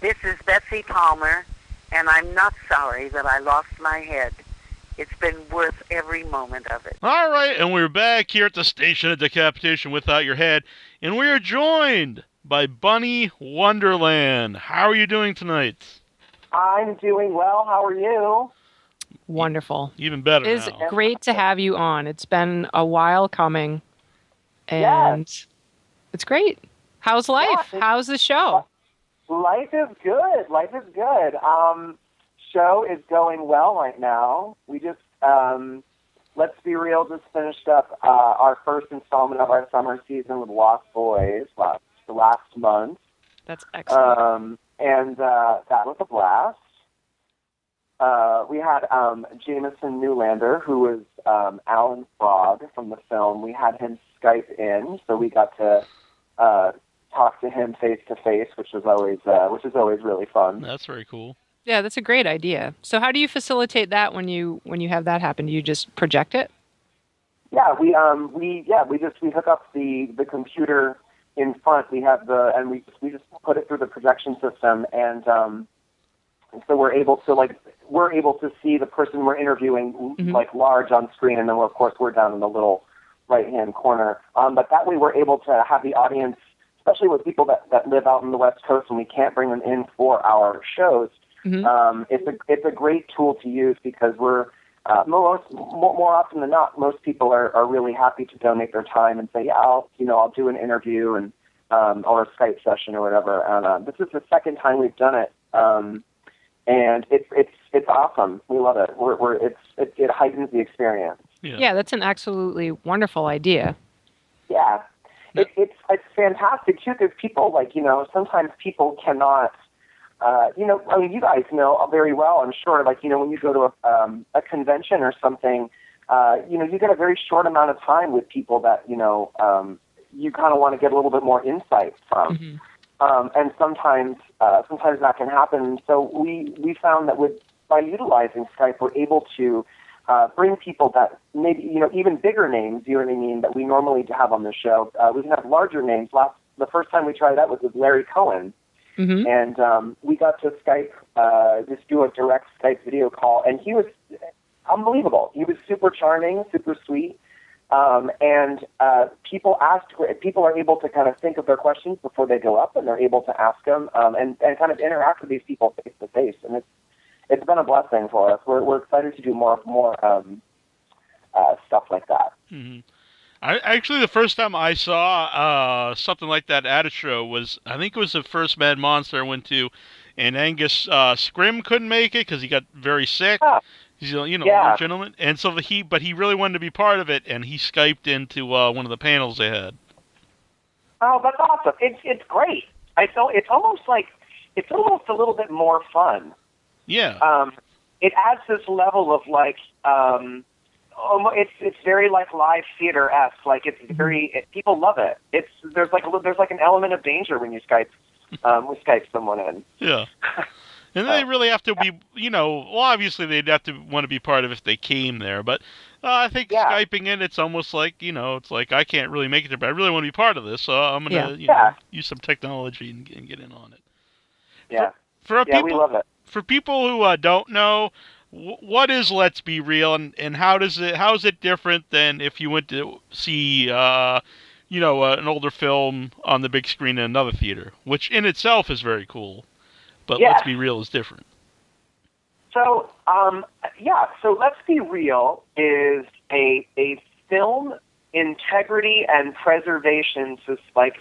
This is Betsy Palmer, and I'm not sorry that I lost my head. It's been worth every moment of it. All right, and we're back here at the Station of Decapitation Without Your Head, and we are joined by Bunny Wonderland. How are you doing tonight? I'm doing well. How are you? Wonderful. Even better It is now. great to have you on. It's been a while coming, and it's great. How's life? How's the show? Life is good. Life is good. Show is going well right now. We just, let's be real, just finished up our first installment of our summer season with Lost Boys last month. That's excellent. And that was a blast. We had Jameson Newlander, who was Alan Frog from the film. We had him Skype in, so we got to talk to him face to face, which is always really fun. That's very cool. Yeah, that's a great idea. So how do you facilitate that when you have that happen? Do you just project it? Yeah, we hook up the computer in front. We have we just put it through the projection system, and so we're able to see the person we're interviewing like large on screen, and then of course we're down in the little right hand corner. But that way we're able to have the audience, especially with people that live out on the West Coast and we can't bring them in for our shows. It's a great tool to use because we're more often than not, most people are really happy to donate their time and say, yeah, I'll do an interview and or a Skype session or whatever. And this is the second time we've done it, and it's awesome. We love it. It heightens the experience. Yeah, that's an absolutely wonderful idea. Yeah, it's fantastic too because people sometimes people cannot. You guys know very well, I'm sure, when you go to a convention or something, you get a very short amount of time with people that, you kind of want to get a little bit more insight from. And sometimes that can happen. So we found that by utilizing Skype, we're able to bring people that maybe, even bigger names, you know what I mean, that we normally have on the show. We can have larger names. The first time we tried that was with Larry Cohen. And we got to Skype, just do a direct Skype video call, and he was unbelievable. He was super charming, super sweet, and people are able to kind of think of their questions before they go up, and they're able to ask them and kind of interact with these people face to face, and it's been a blessing for us. We're excited to do more stuff like that. Actually, the first time I saw something like that at a show was, I think it was the first Mad Monster I went to, and Angus Scrim couldn't make it because he got very sick. He's a gentleman, and so he really wanted to be part of it, and he Skyped into one of the panels they had. Oh, that's awesome! It's great. It's almost a little bit more fun. Yeah. It adds this level of it's very like live theater-esque. It's very people love it. There's an element of danger when you Skype someone in. Yeah. And they really have to be, obviously they'd have to want to be part of it if they came there, but I think Skyping in, it's almost like, it's like I can't really make it there, but I really want to be part of this, so I'm going to use some technology and get in on it. Yeah. We love it. For people who don't know, what is Let's Be Real, and how is it different than if you went to see an older film on the big screen in another theater, which in itself is very cool, but Let's Be Real is different. So Let's Be Real is a film integrity and preservation,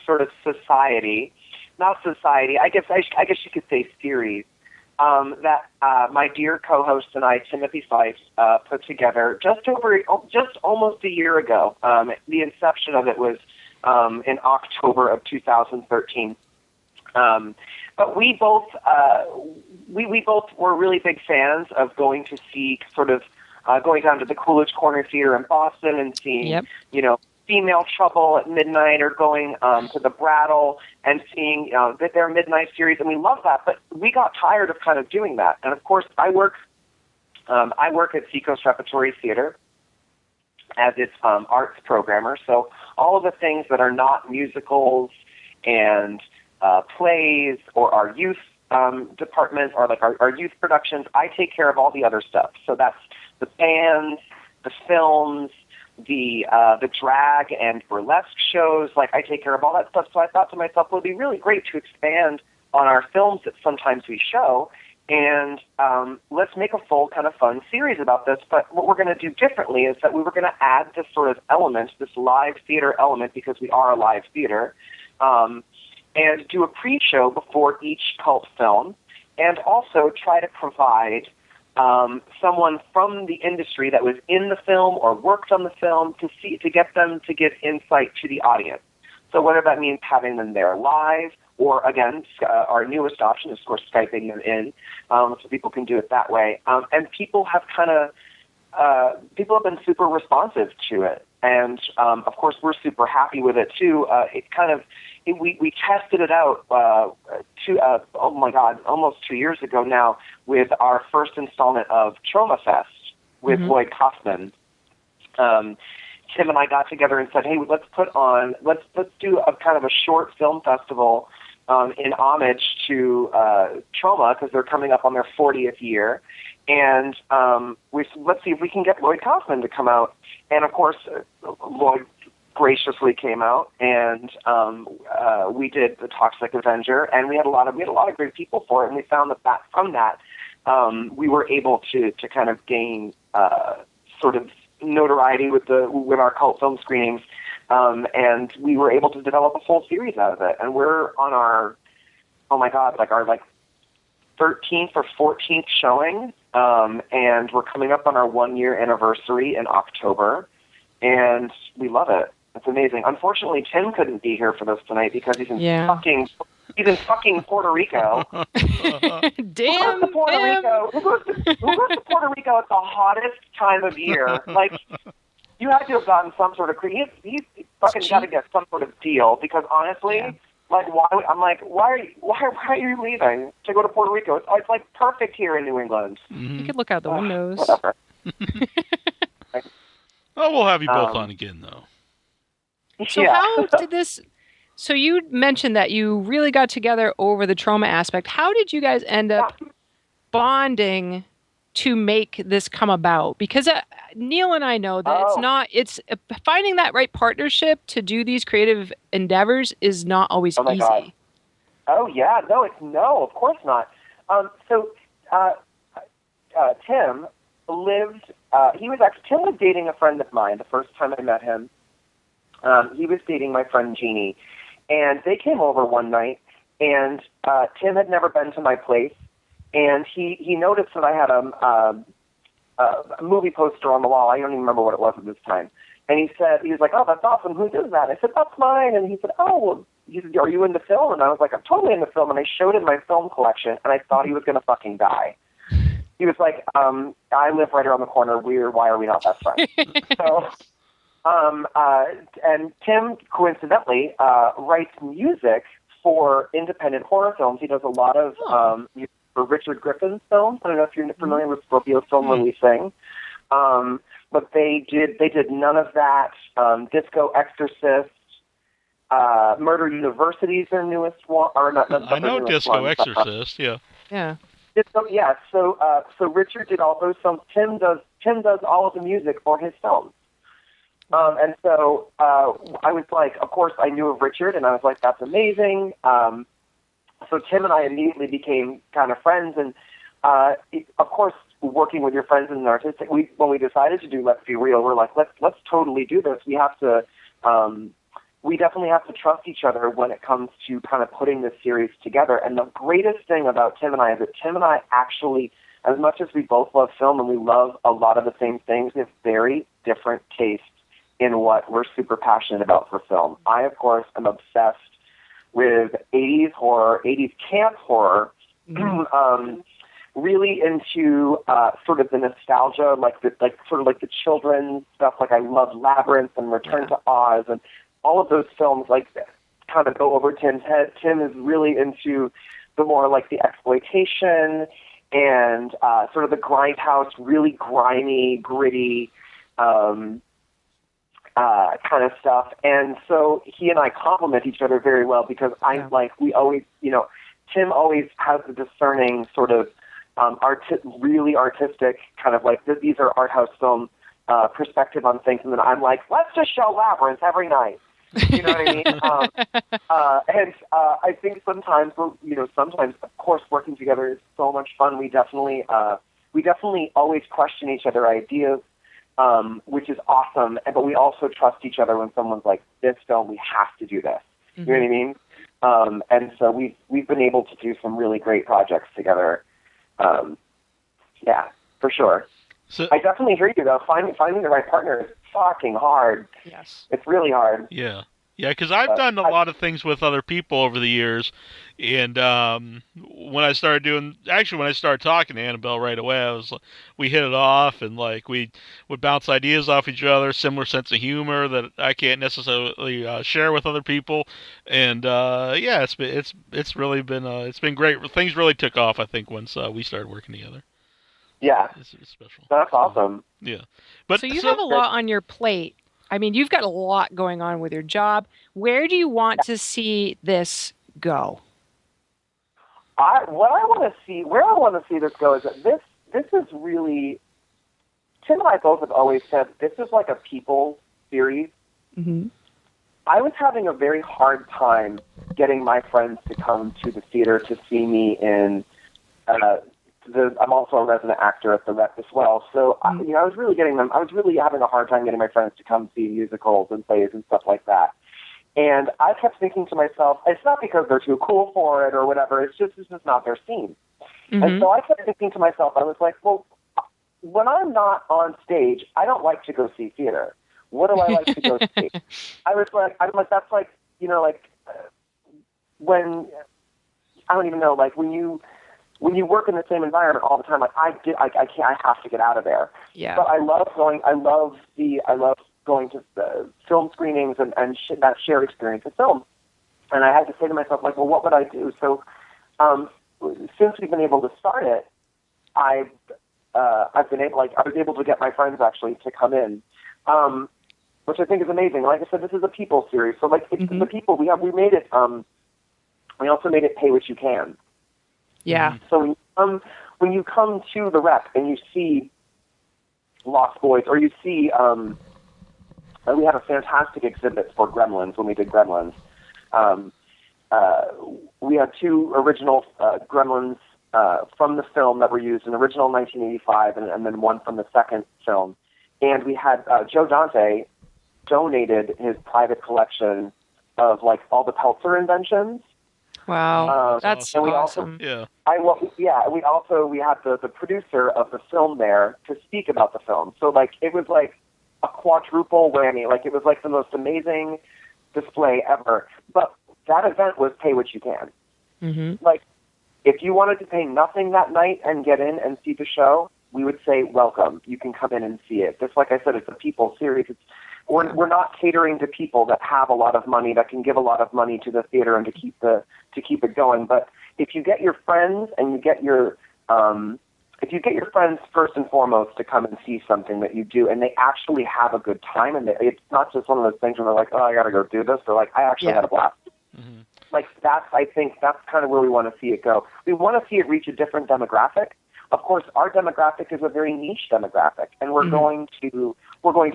sort of society, not society. I guess you could say series. That my dear co-host and I, Timothy Fife, put together just almost a year ago. The inception of it was in October of 2013. But we both were really big fans of going to see going down to the Coolidge Corner Theater in Boston and seeing Female Trouble at midnight, or going to the Brattle and seeing their midnight series, and we love that. But we got tired of kind of doing that. And of course, I work at Seacoast Repertory Theater as its arts programmer. So all of the things that are not musicals and plays or our youth department, or like our youth productions. I take care of all the other stuff. So that's the bands, the films, the drag and burlesque shows. Like, I take care of all that stuff. So I thought to myself, well, it'd be really great to expand on our films that sometimes we show, and let's make a full kind of fun series about this. But what we're going to do differently is that we were going to add this sort of element, this live theater element, because we are a live theater, and do a pre-show before each cult film, and also try to provide someone from the industry that was in the film or worked on the film to get them to give insight to the audience. So whether that means having them there live, or again, our newest option is, of course, Skyping them in, so people can do it that way. And people have people have been super responsive to it, and of course, we're super happy with it too. We tested it out almost 2 years ago now with our first installment of Troma Fest with Lloyd Kaufman. Tim and I got together and said, hey, let's do a kind of a short film festival in homage to Troma, because they're coming up on their 40th year. And let's see if we can get Lloyd Kaufman to come out. And, of course, Lloyd graciously came out, and we did the Toxic Avenger, and we had a lot of great people for it. And we found that from that, we were able to kind of gain sort of notoriety with our cult film screenings, and we were able to develop a full series out of it. And we're on our 13th or 14th showing, and we're coming up on our 1-year anniversary in October, and we love it. It's amazing. Unfortunately, Tim couldn't be here for this tonight because he's in fucking Puerto Rico. Damn. Who goes to Puerto Rico at the hottest time of year? Like, you had to have gotten some sort of he's fucking got to get some sort of deal, because honestly, like, why are you leaving to go to Puerto Rico? It's like perfect here in New England. Mm-hmm. You could look out the windows. Whatever. Oh, we'll have you both on again, though. So how did this... So you mentioned that you really got together over the Troma aspect. How did you guys end up bonding to make this come about? Because Neil and I know that it's finding that right partnership to do these creative endeavors is not always easy. God. Oh, yeah. No, of course not. Tim lived... Tim was dating a friend of mine the first time I met him. He was dating my friend Jeannie, and they came over one night, and Tim had never been to my place, and he noticed that I had a movie poster on the wall. I don't even remember what it was at this time. And he was like, oh, that's awesome. Whose is that? I said, that's mine. And he said, oh, well, are you into film? And I was like, I'm totally into film. And I showed him my film collection, and I thought he was going to fucking die. He was like, I live right around the corner. Why are we not best friends? So... and Tim, coincidentally, writes music for independent horror films. He does a lot of music for Richard Griffin's films. I don't know if you're familiar with Scorpio's film releasing. But they did none of that. Disco Exorcist, Murder University is their newest one. I know Disco Exorcist, yeah. Yeah. So Richard did all those films. Tim does all of the music for his films. And so I was like, of course, I knew of Richard, and I was like, that's amazing. So Tim and I immediately became kind of friends, and of course, working with your friends in an artistic, when we decided to do Let's Be Real, we're like, let's totally do this. We definitely have to trust each other when it comes to kind of putting this series together. And the greatest thing about Tim and I is that Tim and I actually, as much as we both love film and we love a lot of the same things, we have very different tastes in what we're super passionate about for film. I, of course, am obsessed with 80s horror, 80s camp horror, really into sort of the nostalgia, like the children's stuff. Like, I love Labyrinth and Return to Oz, and all of those films like kind of go over Tim's head. Tim is really into the more like the exploitation and sort of the grindhouse, really grimy, gritty kind of stuff. And so he and I complement each other very well, because we always, Tim always has a discerning sort of really artistic kind of like, these are art house film perspective on things, and then I'm like, let's just show Labyrinth every night. You know what I mean? And I think sometimes, sometimes, of course, working together is so much fun. We definitely always question each other's ideas, which is awesome. But we also trust each other when someone's like, this film, we have to do this. Mm-hmm. You know what I mean? And so we've been able to do some really great projects together. Yeah, for sure. So, I definitely hear you, though. Finding the right partner is fucking hard. Yes. It's really hard. Yeah. Yeah, because I've done a lot of things with other people over the years, and when I started talking to Annabelle right away, we hit it off, and like we would bounce ideas off each other, similar sense of humor that I can't necessarily share with other people, and yeah, it's really been it's been great. Things really took off, I think, once we started working together. Yeah, it's special. That's awesome. Yeah, so you have a lot on your plate. I mean, you've got a lot going on with your job. Where do you want to see this go? Where I want to see this go is that this is really, Tim and I both have always said this is like a people series. Mm-hmm. I was having a very hard time getting my friends to come to the theater to see me in. I'm also a resident actor at the Rep as well, so I was really having a hard time getting my friends to come see musicals and plays and stuff like that. And I kept thinking to myself, it's not because they're too cool for it or whatever. It's just this is not their scene. Mm-hmm. And so I kept thinking to myself, I was like, well, when I'm not on stage, I don't like to go see theater. What do I like to go see? I'm like, that's like, when I don't even know, like when you work in the same environment all the time, like I have to get out of there. Yeah. But I love going to the film screenings and that shared experience of film. And I had to say to myself, like, well, what would I do? So, since we've been able to start it, I was able to get my friends actually to come in, which I think is amazing. Like I said, this is a people series. So like, it's the people we made it, we also made it pay what you can. Yeah. So when you come to the Rep and you see Lost Boys, or you see, we had a fantastic exhibit for Gremlins when we did Gremlins. We had two original Gremlins from the film that were used, an original 1985 and then one from the second film. And we had Joe Dante donated his private collection of like all the Peltzer inventions. Wow, that's awesome. We had the producer of the film there to speak about the film. So like it was like a quadruple whammy. Like it was like the most amazing display ever. But that event was pay what you can. Mm-hmm. Like if you wanted to pay nothing that night and get in and see the show, we would say welcome. You can come in and see it. Just like I said, it's a people series. We're not catering to people that have a lot of money, that can give a lot of money to the theater and to keep it going. But if you get your friends and you get your friends first and foremost to come and see something that you do, and they actually have a good time, and it's not just one of those things where they're like, oh, I got to go do this. They're like, I actually had a blast. Mm-hmm. Like I think that's kind of where we want to see it go. We want to see it reach a different demographic. Of course, our demographic is a very niche demographic, and we're going to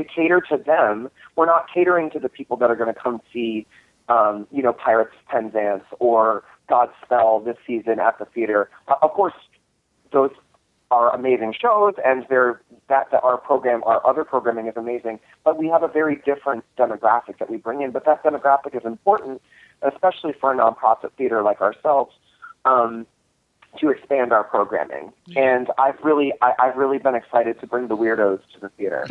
cater to them. We're not catering to the people that are going to come see, Pirates Penzance or Godspell this season at the theater. Of course, those are amazing shows, and our other programming is amazing. But we have a very different demographic that we bring in. But that demographic is important, especially for a nonprofit theater like ourselves. To expand our programming, and I've really been excited to bring the weirdos to the theater.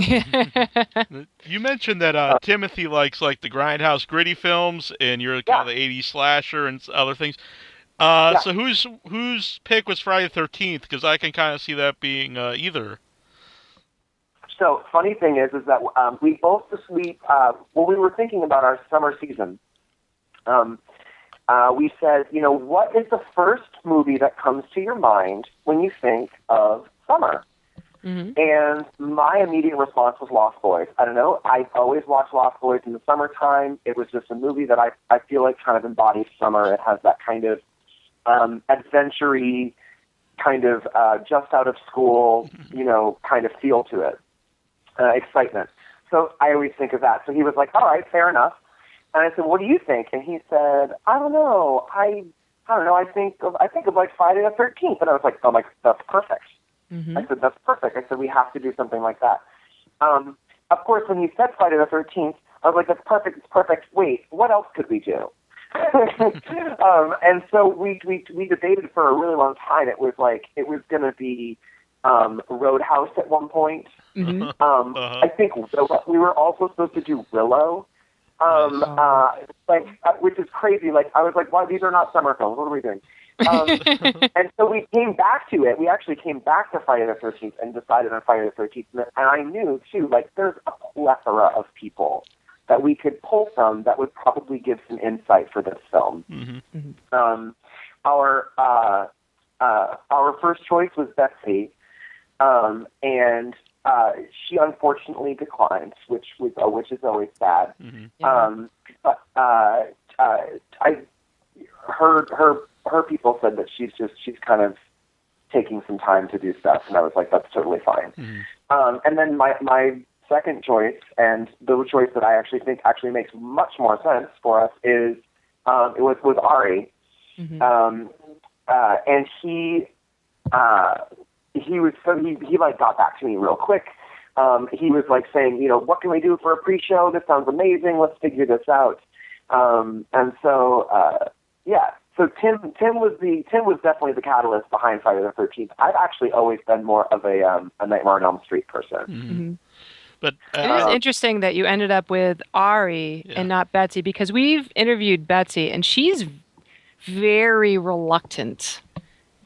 You mentioned that Timothy likes like the grindhouse gritty films, and you're kind of the '80s slasher and other things. So whose pick was Friday the 13th? Because I can kind of see that being either. So funny thing is that we were thinking about our summer season. We said, what is the first movie that comes to your mind when you think of summer? Mm-hmm. And my immediate response was Lost Boys. I don't know. I always watch Lost Boys in the summertime. It was just a movie that I feel like kind of embodies summer. It has that kind of adventure-y, kind of just out of school, kind of feel to it, excitement. So I always think of that. So he was like, all right, fair enough. And I said, what do you think? And he said, I don't know. I don't know. I think of like Friday the 13th. And I was like, oh my, that's perfect. I said, that's perfect. I said, we have to do something like that. Of course, when he said Friday the 13th, I was like, that's perfect. It's perfect. Wait, what else could we do? And so we debated for a really long time. It was going to be Roadhouse at one point. I think we were also supposed to do Willow, which is crazy. Like, I was like, why, these are not summer films. What are we doing? And so we came back to it. We actually came back to Friday the 13th and decided on Friday the 13th. And I knew, too, like, there's a plethora of people that we could pull from that would probably give some insight for this film. Our first choice was Betsy, and she unfortunately declined, which is always sad. But her people said that she's kind of taking some time to do stuff, and I was like, that's totally fine. And then my second choice, and the choice that I actually think actually makes much more sense for us, is it was Ari, and he like got back to me real quick. He was like saying, what can we do for a pre-show? This sounds amazing. Let's figure this out. And so so Tim was definitely the catalyst behind Friday the 13th. I've actually always been more of a Nightmare on Elm Street person. But it is interesting that you ended up with Ari and not Betsy, because we've interviewed Betsy and she's very reluctant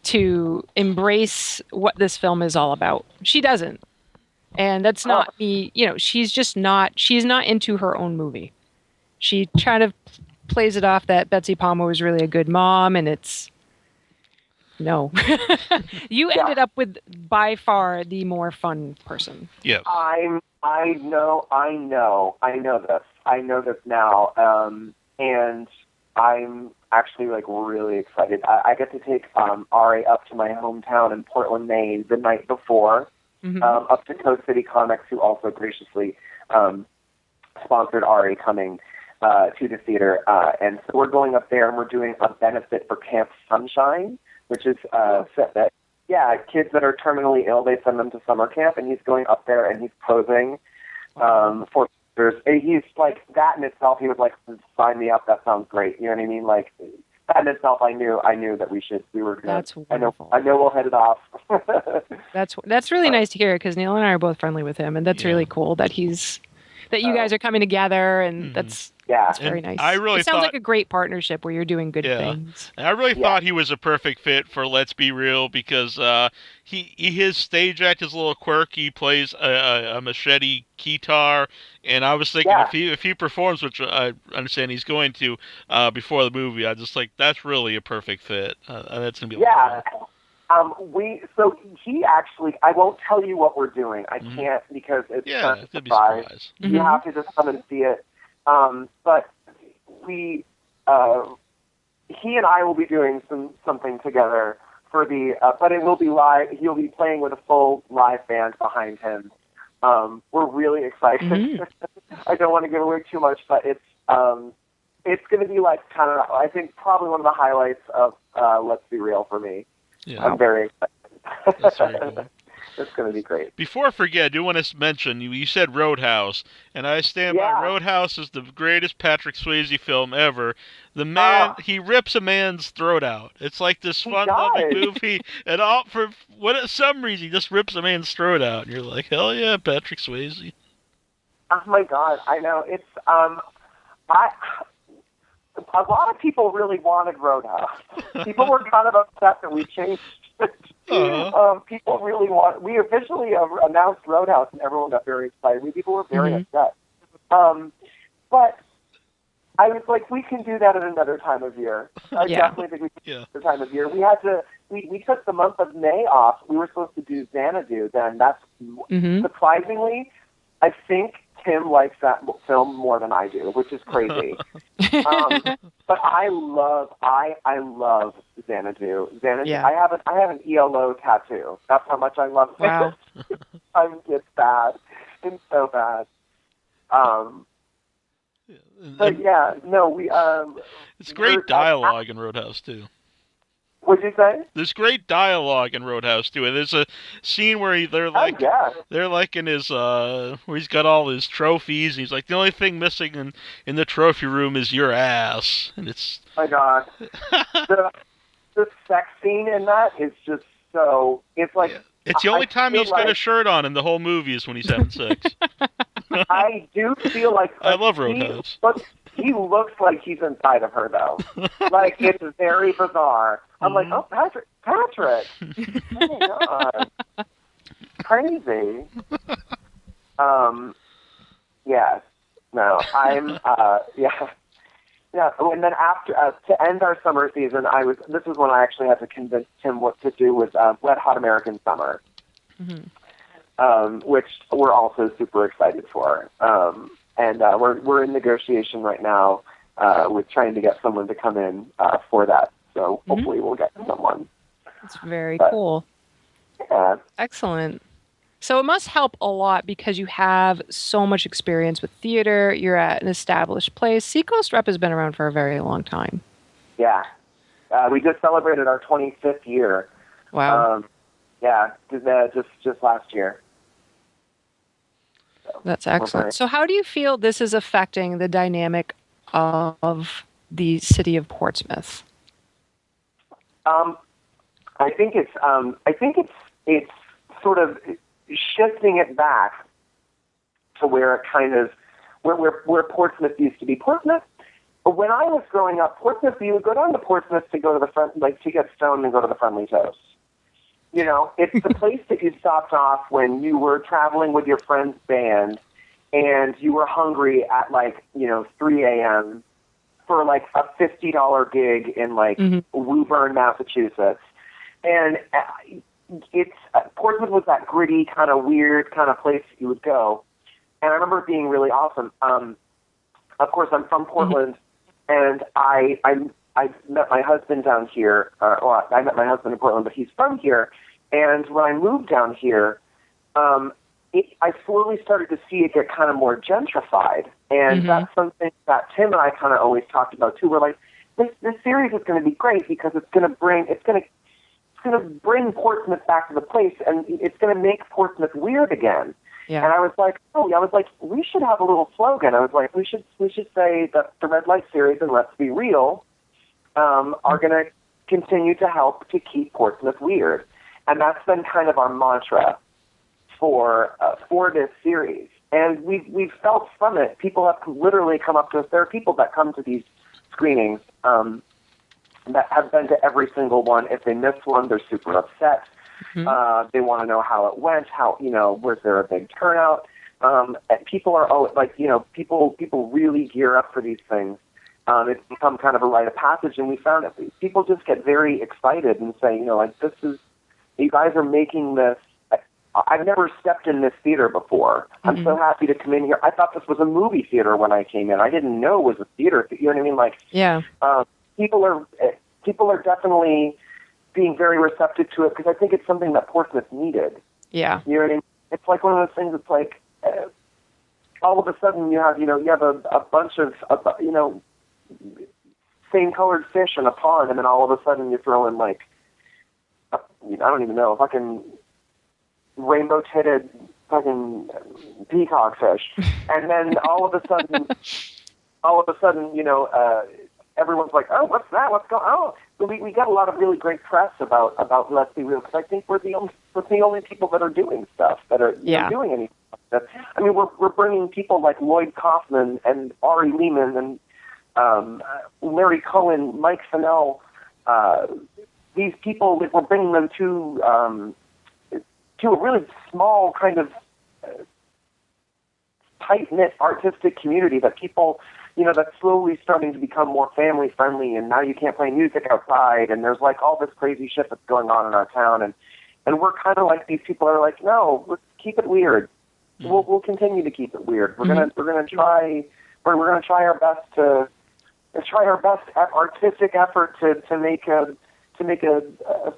to embrace what this film is all about. She doesn't. And that's not me, she's not into her own movie. She kind of plays it off that Betsy Palmer was really a good mom, and no. You ended up with by far the more fun person. Yeah. I know this. I know this now. And I'm actually like really excited. I get to take Ari up to my hometown in Portland, Maine the night before, up to Coast City Comics, who also graciously sponsored Ari coming to the theater. And so we're going up there and we're doing a benefit for Camp Sunshine, which is kids that are terminally ill, they send them to summer camp, and he's going up there and he's posing for pictures. He's like, that in itself, he was like, sign me up, that sounds great. You know what I mean? Like, that in itself, I knew that we were gonna, that's wonderful. I know we'll hit it off. That's really nice to hear, because Neil and I are both friendly with him, and that's really cool that you guys are coming together, and that's very nice. It sounds like a great partnership where you're doing good things. And I really thought he was a perfect fit for Let's Be Real, because his stage act is a little quirky. He plays a machete guitar, and I was thinking if he performs, which I understand he's going to before the movie, I just like, that's really a perfect fit. That's gonna be So he actually, I won't tell you what we're doing. I can't, because it's a surprise. You have to just come and see it. But he and I will be doing something together for the, but it will be live. He'll be playing with a full live band behind him. We're really excited. I don't want to give away too much, but it's going to be like kind of, I think, probably one of the highlights of Let's Be Real for me. Yeah. I'm very excited. That's very cool. It's going to be great. Before I forget, I do want to mention, you said Roadhouse, and I stand by. Roadhouse is the greatest Patrick Swayze film ever. The man, he rips a man's throat out. It's like this fun-loving movie, and for some reason, he just rips a man's throat out, and you're like, hell yeah, Patrick Swayze. Oh my God, I know. It's a lot of people really wanted Roadhouse. People were kind of upset that we changed it. People really we officially announced Roadhouse, and everyone got very excited. People were very upset. But I was like, we can do that at another time of year. I definitely think we can do it another time of year. We took the month of May off. We were supposed to do Xanadu then. That's surprisingly, I think Tim likes that film more than I do, which is crazy. But I love Xanadu. Yeah. I have an ELO tattoo. That's how much I love it. Wow. It's bad. It's so bad. But yeah, no, we. It's great dialogue in Roadhouse too. What'd you say? There's great dialogue in Roadhouse too, and there's a scene where they're like in his where he's got all his trophies. And he's like, the only thing missing in the trophy room is your ass, and it's. Oh my God, the sex scene in that is just so. It's like it's the only time he's got a shirt on in the whole movie is when he's having sex. I do feel like I love Roadhouse. He looks like he's inside of her, though. Like, it's very bizarre. I'm like, oh, Patrick! Oh, my God. Crazy. Yes. No, I'm, yeah. Yeah, and then after, to end our summer season, this is when I actually had to convince Tim what to do with Wet Hot American Summer, which we're also super excited for. And we're in negotiation right now with trying to get someone to come in for that. So hopefully we'll get someone. That's very cool. Yeah. Excellent. So it must help a lot because you have so much experience with theater. You're at an established place. Seacoast Rep has been around for a very long time. Yeah. We just celebrated our 25th year. Wow. Yeah, just last year. That's excellent. So how do you feel this is affecting the dynamic of the city of Portsmouth? I think it's sort of shifting it back to where it kind of where Portsmouth used to be. Portsmouth, when I was growing up, Portsmouth, you would go down to Portsmouth to go to the front, like to get stoned and go to the Friendly Toast. You know, it's the place that you stopped off when you were traveling with your friend's band and you were hungry at 3 a.m. for like a $50 gig in Woburn, Massachusetts. And it's Portsmouth was that gritty, kind of weird kind of place you would go. And I remember it being really awesome. Of course, I'm from Portland, and I met my husband down here. I met my husband in Portland, but he's from here. And when I moved down here, I slowly started to see it get kind of more gentrified. And that's something that Tim and I kind of always talked about too. We're like, this series is going to be great because it's going to bring Portsmouth back to the place, and it's going to make Portsmouth weird again. Yeah. And I was like, we should have a little slogan. I was like, we should say that the Red Light series and Let's Be Real are going to continue to help to keep Portsmouth weird. And that's been kind of our mantra for this series. And we've felt from it. People have literally come up to us. There are people that come to these screenings that have been to every single one. If they miss one, they're super upset. They want to know how it went. Was there a big turnout? And people are people really gear up for these things. It's become kind of a rite of passage, and we found that people just get very excited and say, this is, you guys are making this. I've never stepped in this theater before. I'm so happy to come in here. I thought this was a movie theater when I came in. I didn't know it was a theater. You know what I mean? People are definitely being very receptive to it because I think it's something that Portsmouth needed. Yeah. You know what I mean? It's like one of those things. It's like all of a sudden you have a bunch of same colored fish in a pond, and then all of a sudden you throw in I don't even know, fucking rainbow-titted fucking peacock fish, and then all of a sudden, everyone's like, oh, what's that? What's going on? Oh, we got a lot of really great press about Let's Be Real, because I think we're the only people that are doing stuff, that are doing anything like that. I mean, we're bringing people like Lloyd Kaufman and Ari Lehman and Larry Cohen, Mike Fennell, these people, we're bringing them to a really small kind of tight-knit artistic community that people, that's slowly starting to become more family-friendly, and now you can't play music outside, and there's all this crazy shit that's going on in our town, and we're kind of like, these people are like, no, let's keep it weird. we'll continue to keep it weird. We're gonna try our best to artistic effort to make a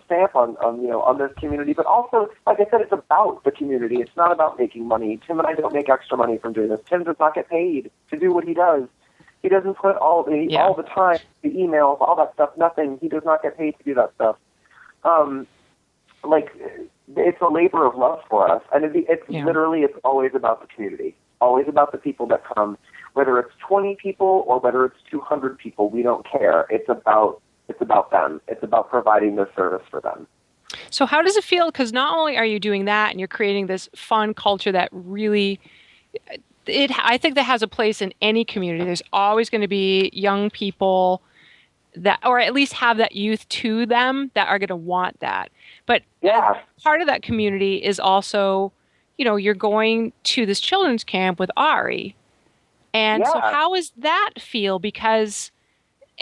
stamp on this community. But also, like I said, it's about the community. It's not about making money. Tim and I don't make extra money from doing this. Tim does not get paid to do what he does. He doesn't put all the time, the emails, all that stuff, nothing. He does not get paid to do that stuff. It's a labor of love for us. And it's always about the community, always about the people that come, whether it's 20 people or whether it's 200 people, we don't care. It's about them. It's about providing the service for them. So how does it feel? Because not only are you doing that and you're creating this fun culture that really... I think that has a place in any community. There's always going to be young people that, or at least have that youth to them, that are going to want that. But part of that community is also, you're going to this children's camp with Ari. And so how does that feel? Because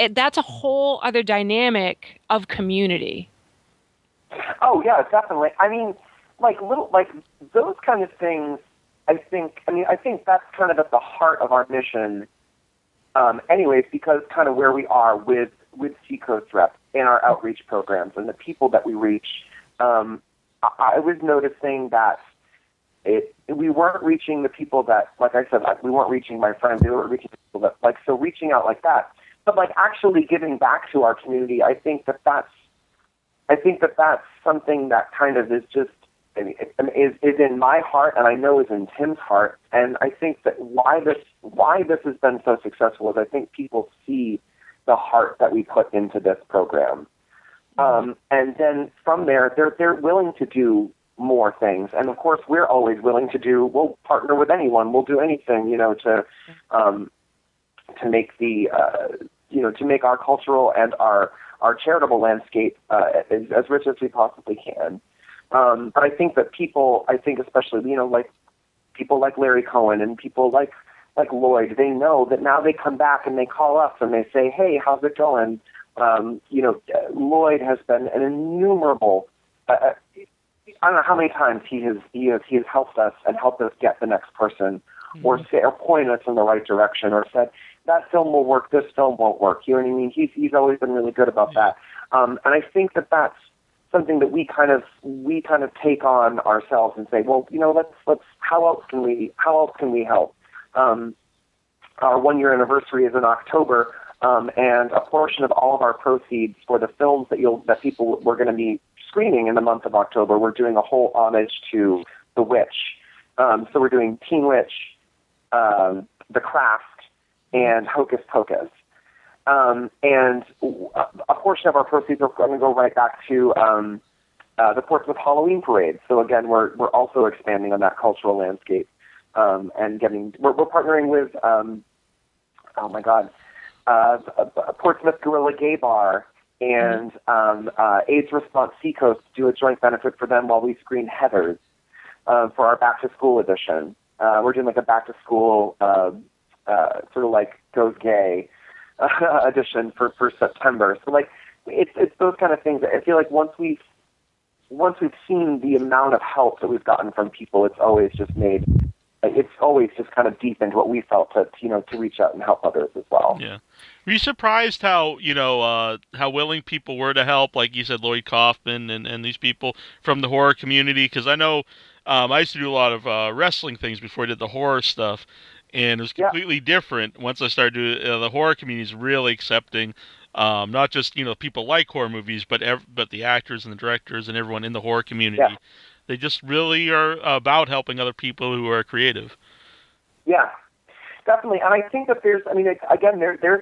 that's a whole other dynamic of community. Oh, yeah, definitely. I mean, those kind of things, I think that's kind of at the heart of our mission, anyways, because kind of where we are with Seacoast Rep in our outreach programs and the people that we reach. I was noticing that we weren't reaching the people that, like I said, we weren't reaching my friends. We weren't reaching people that, so reaching out like that. But, actually giving back to our community, I think that that's something that kind of is just, is in my heart, and I know is in Tim's heart. And I think that why this has been so successful is I think people see the heart that we put into this program, and then from there they're willing to do more things. And of course, we're always willing to we'll partner with anyone. We'll do anything, to make to make our cultural and our charitable landscape as rich as we possibly can. But I think that especially, people like Larry Cohen and people like Lloyd, they know that now they come back and they call us and they say, hey, how's it going? Lloyd has been an innumerable, I don't know how many times he has helped us and helped us get the next person, or point us in the right direction, or said, that film will work, this film won't work. You know what I mean? He's always been really good about that. And I think that that's something that we kind of take on ourselves and say, well, let's how else can we help? Our 1-year anniversary is in October, and a portion of all of our proceeds for the films that people were going to be screening in the month of October, we're doing a whole homage to The Witch. So we're doing Teen Witch, The Craft, and Hocus Pocus. And a portion of our proceeds are going to go right back to the Portsmouth Halloween Parade. So again, we're also expanding on that cultural landscape, and we're partnering with a Portsmouth Guerrilla Gay Bar and AIDS Response Seacoast to do a joint benefit for them while we screen Heathers for our back to school edition. We're doing a back to school sort of Goes Gay edition for September. So it's those kind of things that I feel like once we've seen the amount of help that we've gotten from people, it's always just kind of deepened what we felt to reach out and help others as well. Yeah. Were you surprised how willing people were to help? Like you said, Lloyd Kaufman and these people from the horror community, because I know I used to do a lot of wrestling things before I did the horror stuff. And it was completely different once I started doing the horror community is really accepting, not just people like horror movies, but the actors and the directors and everyone in the horror community. Yeah. They just really are about helping other people who are creative. Yeah, definitely. And I think that there's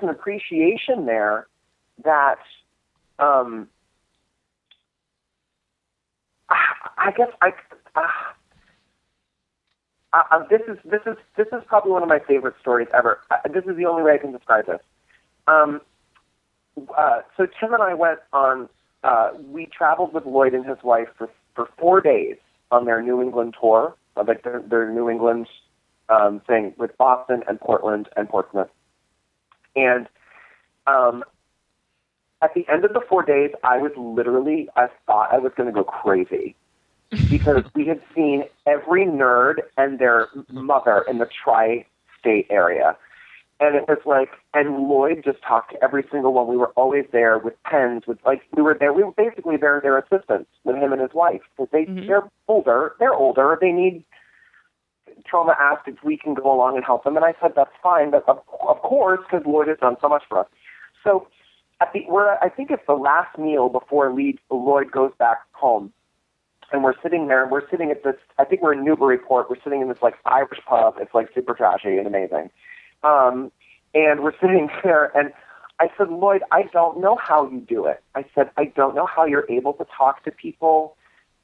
an appreciation there that this is probably one of my favorite stories ever. This is the only way I can describe this. So Tim and I went on. We traveled with Lloyd and his wife for 4 days on their New England tour, their New England thing with Boston and Portland and Portsmouth. And at the end of the 4 days, I thought I was going to go crazy. because we had seen every nerd and their mother in the tri-state area. And it was like, and Lloyd just talked to every single one. We were always there with pens, we were basically their assistants with him and his wife. They're older, they need, Troma asked if we can go along and help them, and I said, that's fine, but of course, because Lloyd has done so much for us. So, I think it's the last meal before Lloyd goes back home. And we're sitting there, and we're sitting at this, I think we're in Newburyport, we're sitting in this, Irish pub. It's, super trashy and amazing. And we're sitting there, and I said, Lloyd, I don't know how you do it. I said, I don't know how you're able to talk to people.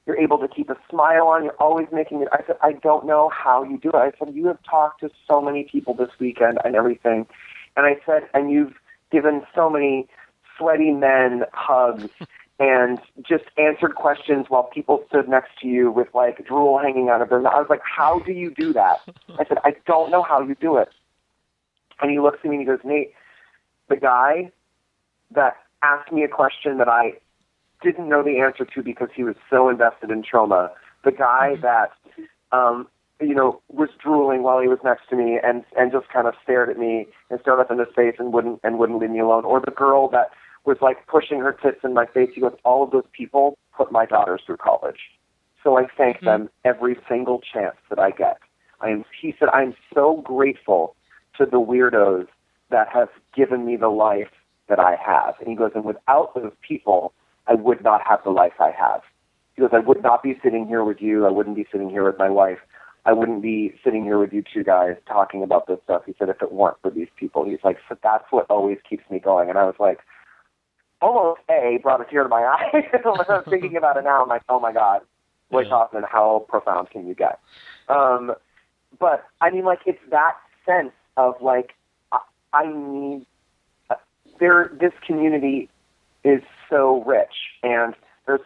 You're able to keep a smile on. You're always making it. I said, I don't know how you do it. I said, you have talked to so many people this weekend and everything. And I said, and you've given so many sweaty men hugs and just answered questions while people stood next to you with drool hanging out of their mouth. I was like, how do you do that? I said, I don't know how you do it. And he looks at me and he goes, Nate, the guy that asked me a question that I didn't know the answer to because he was so invested in Troma, the guy that, was drooling while he was next to me and just kind of stared at me and stared up in his face and wouldn't leave me alone, or the girl that was pushing her tits in my face. He goes, all of those people put my daughters through college. So I thank them every single chance that I get. He said, I'm so grateful to the weirdos that have given me the life that I have. And he goes, and without those people, I would not have the life I have. He goes, I would not be sitting here with you. I wouldn't be sitting here with my wife. I wouldn't be sitting here with you two guys talking about this stuff. He said, if it weren't for these people. He's like, so that's what always keeps me going. And I was like, almost brought a tear to my eye. When I'm thinking about it now, I'm like, oh my God, Lloyd Kaufman, how profound can you get? But I mean, it's that sense of I need, this community is so rich, and there's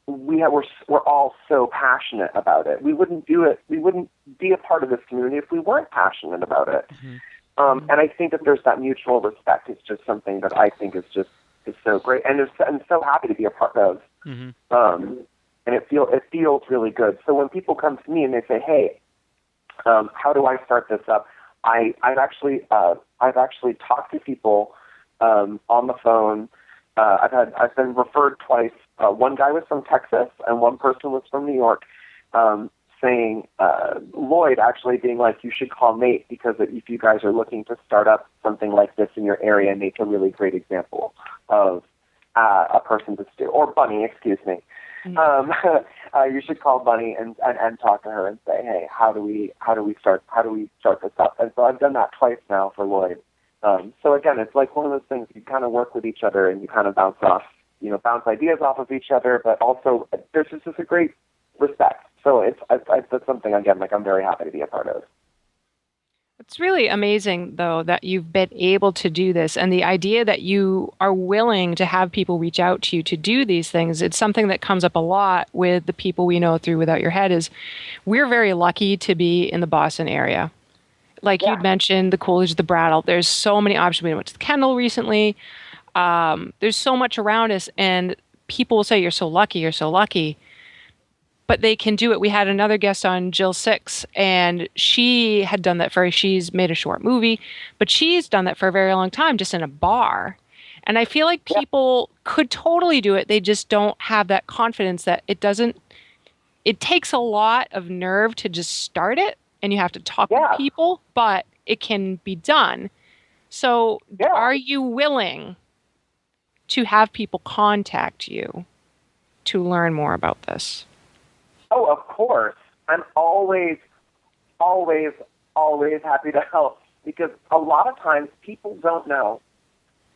we're all so passionate about it. We wouldn't do it. We wouldn't be a part of this community if we weren't passionate about it. And I think that there's that mutual respect. It's just something that I think is so great, and I'm so happy to be a part of. And it feels really good. So when people come to me and they say, "Hey, how do I start this up?" I've actually talked to people on the phone. I've been referred twice. One guy was from Texas, and one person was from New York. Saying, Lloyd actually being like, you should call Nate because if you guys are looking to start up something like this in your area, Nate's a really great example of a person to do. Or Bunny, excuse me. You should call Bunny and talk to her and say, hey, how do we start this up? And so I've done that twice now for Lloyd. So again, it's one of those things, you kind of work with each other and you kind of bounce bounce ideas off of each other, but also there's just a great respect. So that's something, again, I'm very happy to be a part of. It's really amazing, though, that you've been able to do this. And the idea that you are willing to have people reach out to you to do these things, it's something that comes up a lot with the people we know through Without Your Head, is we're very lucky to be in the Boston area. You'd mentioned, the Coolidge, the Brattle. There's so many options. We went to the Kendall recently. There's so much around us. And people will say, you're so lucky, you're so lucky. But they can do it. We had another guest on, Jill Six, and she had done that she's made a short movie, but she's done that for a very long time, just in a bar. And I feel like people could totally do it. They just don't have that confidence that it takes a lot of nerve to just start it, and you have to talk with people, but it can be done. So are you willing to have people contact you to learn more about this? Oh, of course. I'm always happy to help, because a lot of times people don't know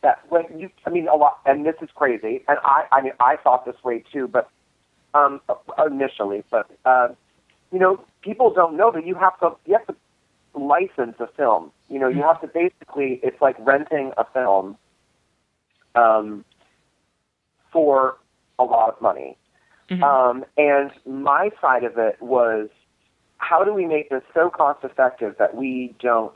that a lot, and this is crazy, and I thought this way too, but initially, but people don't know that you have to license a film. You have to basically, it's like renting a film for a lot of money. And my side of it was, how do we make this so cost effective that we don't,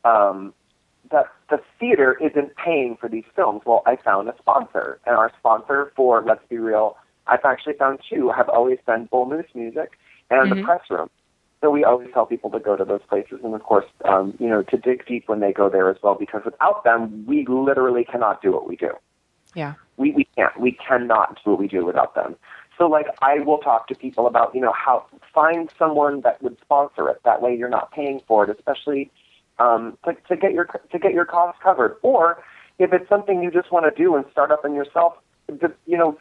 that the theater isn't paying for these films? Well, I found a sponsor, and our sponsor for Let's Be Real I've actually found two have always been Bull Moose Music and the Press Room. So we always tell people to go to those places, and of course, to dig deep when they go there as well, because without them, we literally cannot do what we do. Yeah. We can't. We cannot do what we do without them. So, like, I will talk to people about, how find someone that would sponsor it. That way, you're not paying for it, especially to get your costs covered. Or if it's something you just want to do and start up in yourself,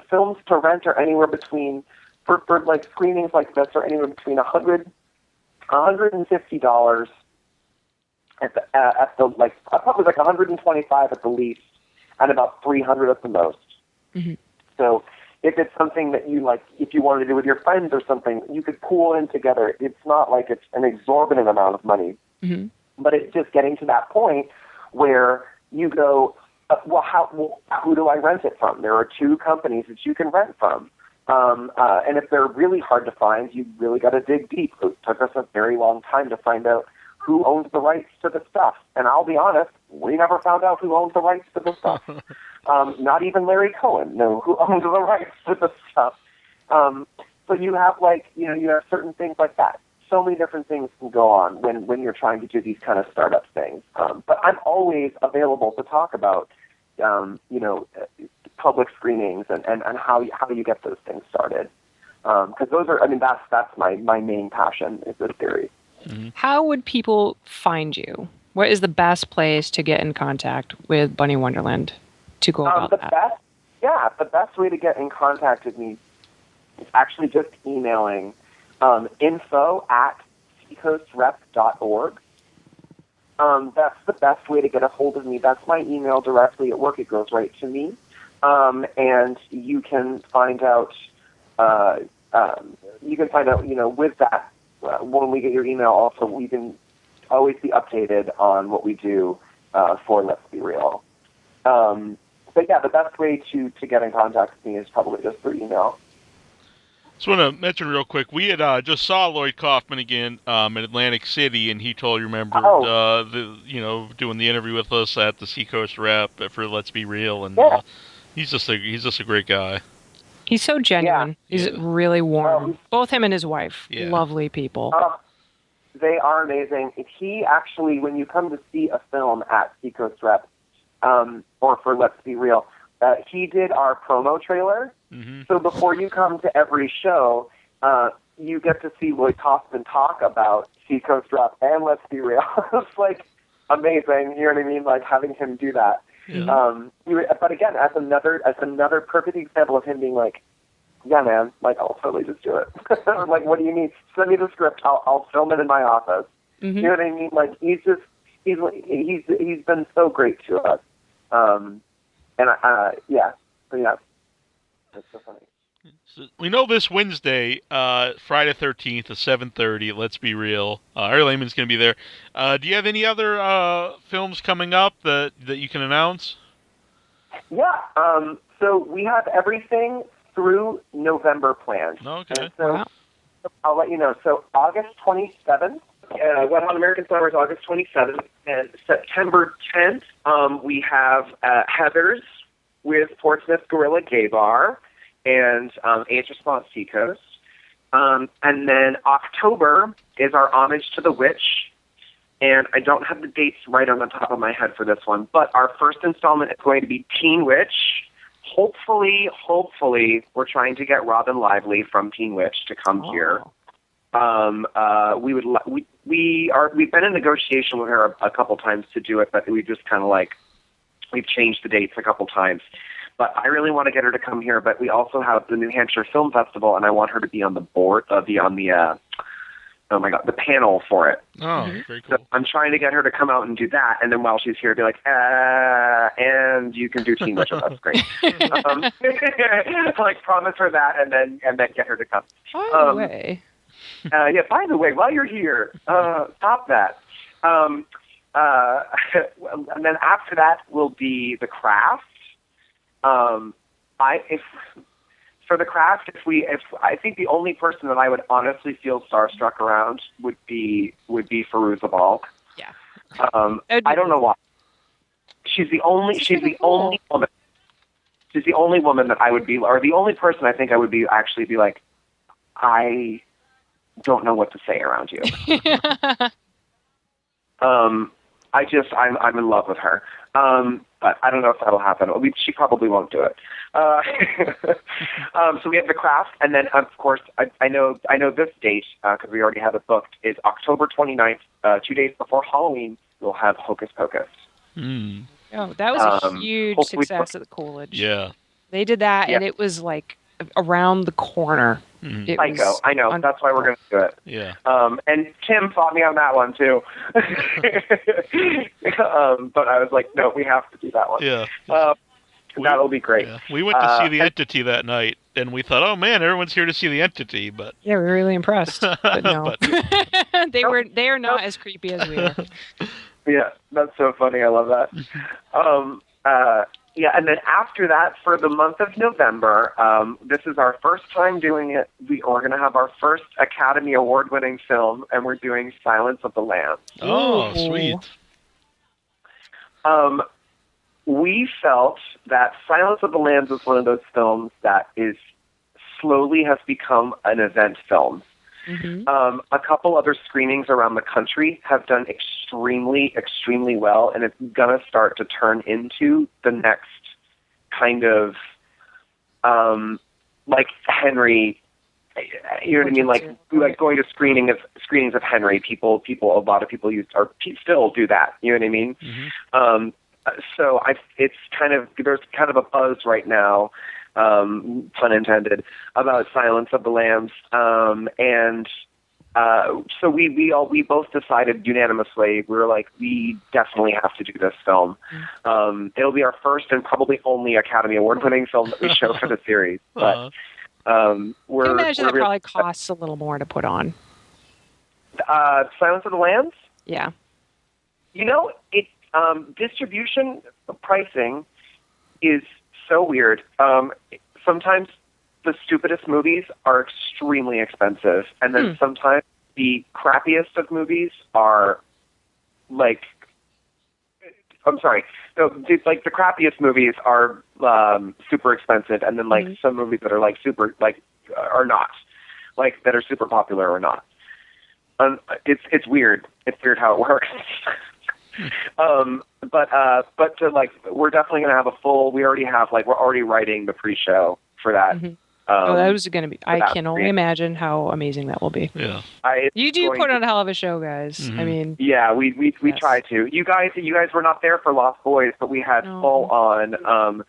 films to rent are anywhere between for like screenings like this are anywhere between $150 at the like probably like $125 at the least, and about $300 at the most. Mm-hmm. So if it's something that you like, if you wanted to do with your friends or something, you could pool in together. It's not like it's an exorbitant amount of money, but it's just getting to that point where you go, who do I rent it from? There are two companies that you can rent from. And if they're really hard to find, you really got to dig deep. It took us a very long time to find out who owns the rights to the stuff. And I'll be honest, we never found out who owns the rights to the stuff. Not even Larry Cohen knew who owns the rights to the stuff. So you have you have certain things like that. So many different things can go on when you're trying to do these kind of startup things. But I'm always available to talk about, public screenings and how you get those things started. Because those are, that's my main passion is this theory. Mm-hmm. How would people find you? What is the best place to get in contact with Bunny Wonderland to go about that? The best way to get in contact with me is actually just emailing info@seacoastrep.org. That's the best way to get a hold of me. That's my email directly at work. It goes right to me. And you can find out, with that, when we get your email also, we can always be updated on what we do for Let's Be Real. But yeah, the best way to get in contact with me is probably just through email. Just want to mention real quick, we had just saw Lloyd Kaufman again in Atlantic City, and he totally remembered doing the interview with us at the Seacoast Rep for Let's Be Real, and he's just a great guy. He's so genuine. Yeah. He's really warm. Both him and his wife, lovely people. They are amazing. He actually, when you come to see a film at Seacoast Rep, or for Let's Be Real, he did our promo trailer. Mm-hmm. So before you come to every show, you get to see Lloyd Kaufman talk about Seacoast Rep and Let's Be Real. It's like amazing. You know what I mean? Like having him do that. Yeah. But again, as another perfect example of him being like, yeah, man, like I'll totally just do it. Like, what do you need? Send me the script. I'll film it in my office. Mm-hmm. You know what I mean? Like he's been so great to us. That's so funny. So we know this Wednesday, Friday 13th at 7:30. Let's Be Real. Ari Lehman's going to be there. Do you have any other films coming up that you can announce? Yeah. So we have everything through November planned. Okay. And so I'll let you know. So August 27th. Wet Hot American Summer is August 27th, and September 10th, we have Heather's with Portsmouth Gorilla Gay Bar and Age Response Seacoast. And then October is our homage to the witch, and I don't have the dates right on the top of my head for this one, but our first installment is going to be Teen Witch. Hopefully, we're trying to get Robin Lively from Teen Witch to come here. We've been in negotiation with her a couple times to do it, but we just kind of we've changed the dates a couple times. But I really want to get her to come here. But we also have the New Hampshire Film Festival, and I want her to be on the board, the panel for it. Oh, very cool. So I'm trying to get her to come out and do that, and then while she's here, be like, and you can do Teen Witch, that's great. Promise her that, and then get her to come. By the way. By the way, while you're here, stop that. And then after that will be The Craft. For The Craft, I think the only person that I would honestly feel starstruck around would be Fairuza Balk. Yeah. I don't know why. She's the only woman. she's the only woman that I would be, or the only person I think I would be actually be like, I don't know what to say around you. I'm in love with her. But I don't know if that'll happen. She probably won't do it. So we have the craft, and then of course I know this date because we already have it booked is October 29th, 2 days before Halloween. We'll have Hocus Pocus. Mm. Oh, that was a huge success at the Coolidge. Yeah, they did that, and it was like around the corner. Mm. Psycho. I know. That's why we're going to do it. Yeah. And Tim fought me on that one too. But I was like, no, we have to do that one. Yeah. That'll be great. Yeah. We went to see The Entity that night, and we thought, oh man, everyone's here to see The Entity, but yeah, we were really impressed. But no, they are not as creepy as we are. Yeah, that's so funny. I love that. Yeah, and then after that, for the month of November, this is our first time doing it. We're going to have our first Academy Award-winning film, and we're doing Silence of the Lambs. Oh, sweet. We felt that Silence of the Lambs is one of those films that slowly has become an event film. Mm-hmm. A couple other screenings around the country have done extremely, extremely well, and it's going to start to turn into the next kind of, like Henry, you know what I mean? Like going to screenings of Henry. A lot of people still do that. You know what I mean? Mm-hmm. So there's kind of a buzz right now, pun intended, about Silence of the Lambs, and so we both decided unanimously, we were like, we definitely have to do this film. It'll be our first and probably only Academy Award-winning film that we show for the series. But I imagine that probably costs a little more to put on. Silence of the Lambs? Yeah. You know, distribution pricing is so weird. Sometimes the stupidest movies are extremely expensive, and then sometimes the crappiest of movies are like, I'm sorry, no, like the crappiest movies are super expensive, and then like some movies that are like super are not, like that are super popular or not. It's weird. It's weird how it works. But to we're definitely going to have a full. We're already writing the pre-show for that. Mm-hmm. That was going to be. I can only imagine how amazing that will be. Yeah, you do put on a hell of a show, guys. Mm-hmm. I mean, yeah, we try to. You guys were not there for Lost Boys, but we had full on.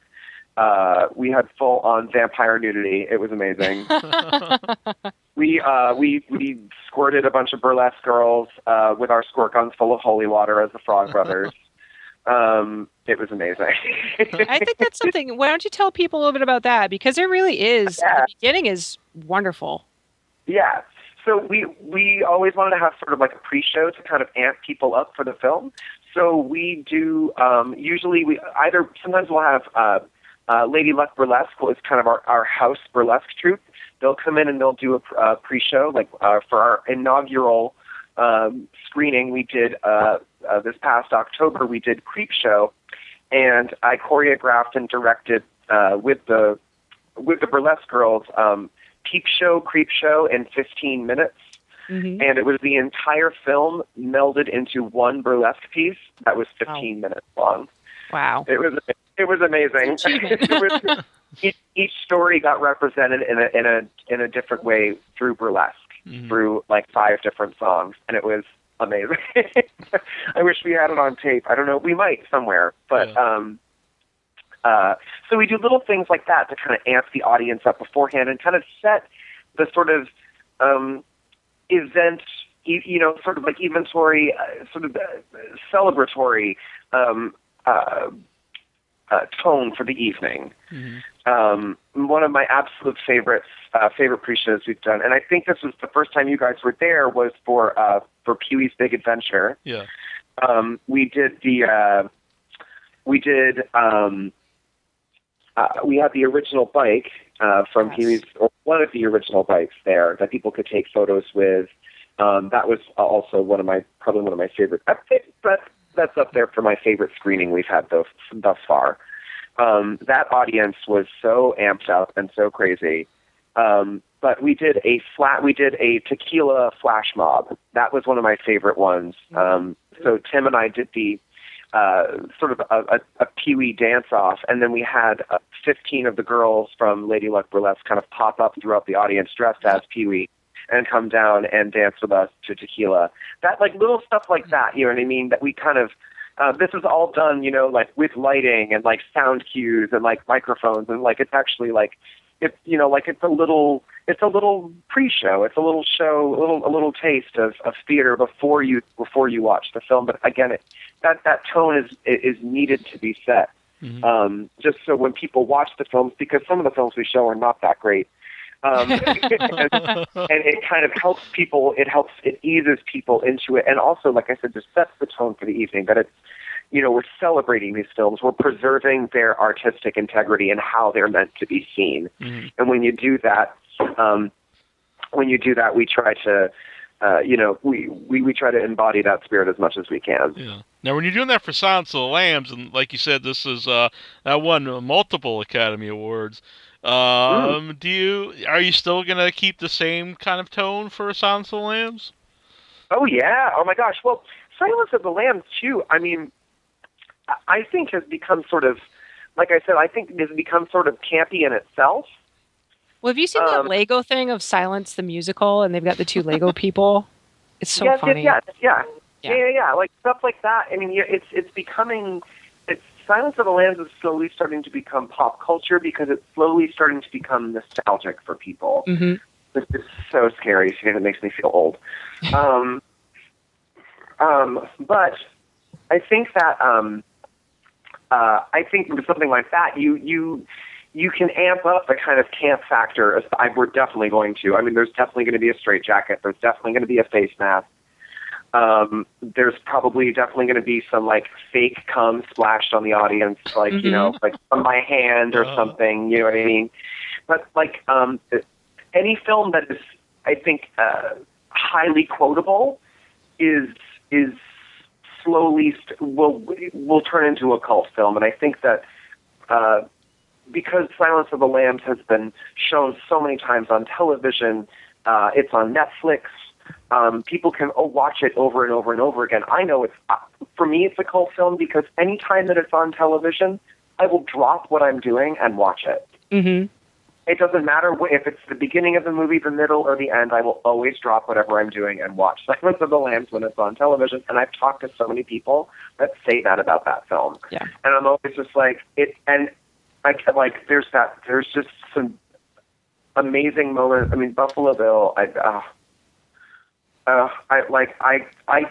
We had full on vampire nudity. It was amazing. We squirted a bunch of burlesque girls with our squirt guns full of holy water as the Frog Brothers. It was amazing. I think that's something. Why don't you tell people a little bit about that? Because it really is. Yeah. The beginning is wonderful. Yeah. So we always wanted to have sort of like a pre-show to kind of amp people up for the film. So we do usually sometimes we'll have Lady Luck Burlesque is kind of our house burlesque troupe. They'll come in and they'll do a pre-show for our inaugural screening. We did this past October. We did Creep Show, and I choreographed and directed with the burlesque girls Peep Show, Creep Show in 15 minutes. Mm-hmm. And it was the entire film melded into one burlesque piece that was 15 minutes long. Wow! It was amazing. Each story got represented in a different way through burlesque, through like 5 different songs, and it was amazing. I wish we had it on tape. I don't know. We might somewhere, but so we do little things like that to kind of amp the audience up beforehand and kind of set the sort of event, sort of like inventory, sort of celebratory tone for the evening. Mm-hmm. One of my absolute favorite pre-shows we've done, and I think this was the first time you guys were there, was for Pee-wee's Big Adventure. Yeah. We had the original bike from Pee-wee's, or one of the original bikes there that people could take photos with. That was also probably one of my favorite. That's up there for my favorite screening we've had thus far. that audience was so amped up and so crazy. But we did a tequila flash mob. That was one of my favorite ones. So Tim and I did the sort of a Pee-wee dance-off, and then we had 15 of the girls from Lady Luck Burlesque kind of pop up throughout the audience dressed as Pee-wee and come down and dance with us to tequila. That, like, little stuff like that, you know what I mean, that we kind of, this is all done, you know, like, with lighting and, like, sound cues and, like, microphones, and, like, it's actually, like, it's, you know, like, it's a little pre-show. It's a little show, a little taste of theater before you watch the film. But again, that tone is needed to be set. Just so when people watch the films, because some of the films we show are not that great. And it kind of helps people. It eases people into it, and also, like I said, just sets the tone for the evening. That it's, you know, we're celebrating these films. We're preserving their artistic integrity and how they're meant to be seen. And when you do that, we try to, you know, we try to embody that spirit as much as we can. Yeah. Now, when you're doing that for Silence of the Lambs, and like you said, this is that won multiple Academy Awards. Are you still gonna keep the same kind of tone for Silence of the Lambs? Oh yeah! Oh my gosh! Well, Silence of the Lambs too. I mean, I think has become sort of, like I said, I think has become sort of campy in itself. Well, have you seen that Lego thing of Silence the Musical, and they've got the two Lego people? It's so funny. Yeah. Like stuff like that. I mean, it's becoming. Silence of the Lambs is slowly starting to become pop culture because it's slowly starting to become nostalgic for people. This is so scary. It makes me feel old. But I think that with something like that, you can amp up the kind of camp factor. We're definitely going to. I mean, there's definitely going to be a straitjacket. There's definitely going to be a face mask. There's probably definitely going to be some, like, fake cum splashed on the audience, like, you know, like on my hand or something, you know what I mean? But, like, any film that is, I think, highly quotable is slowly will turn into a cult film. And I think that because Silence of the Lambs has been shown so many times on television, it's on Netflix. People can watch it over and over and over again. I know for me, it's a cult film because any time that it's on television, I will drop what I'm doing and watch it. It doesn't matter if it's the beginning of the movie, the middle, or the end. I will always drop whatever I'm doing and watch Silence of the Lambs when it's on television. And I've talked to so many people that say that about that film. Yeah. And I'm always just like there's just some amazing moments. I mean, Buffalo Bill, I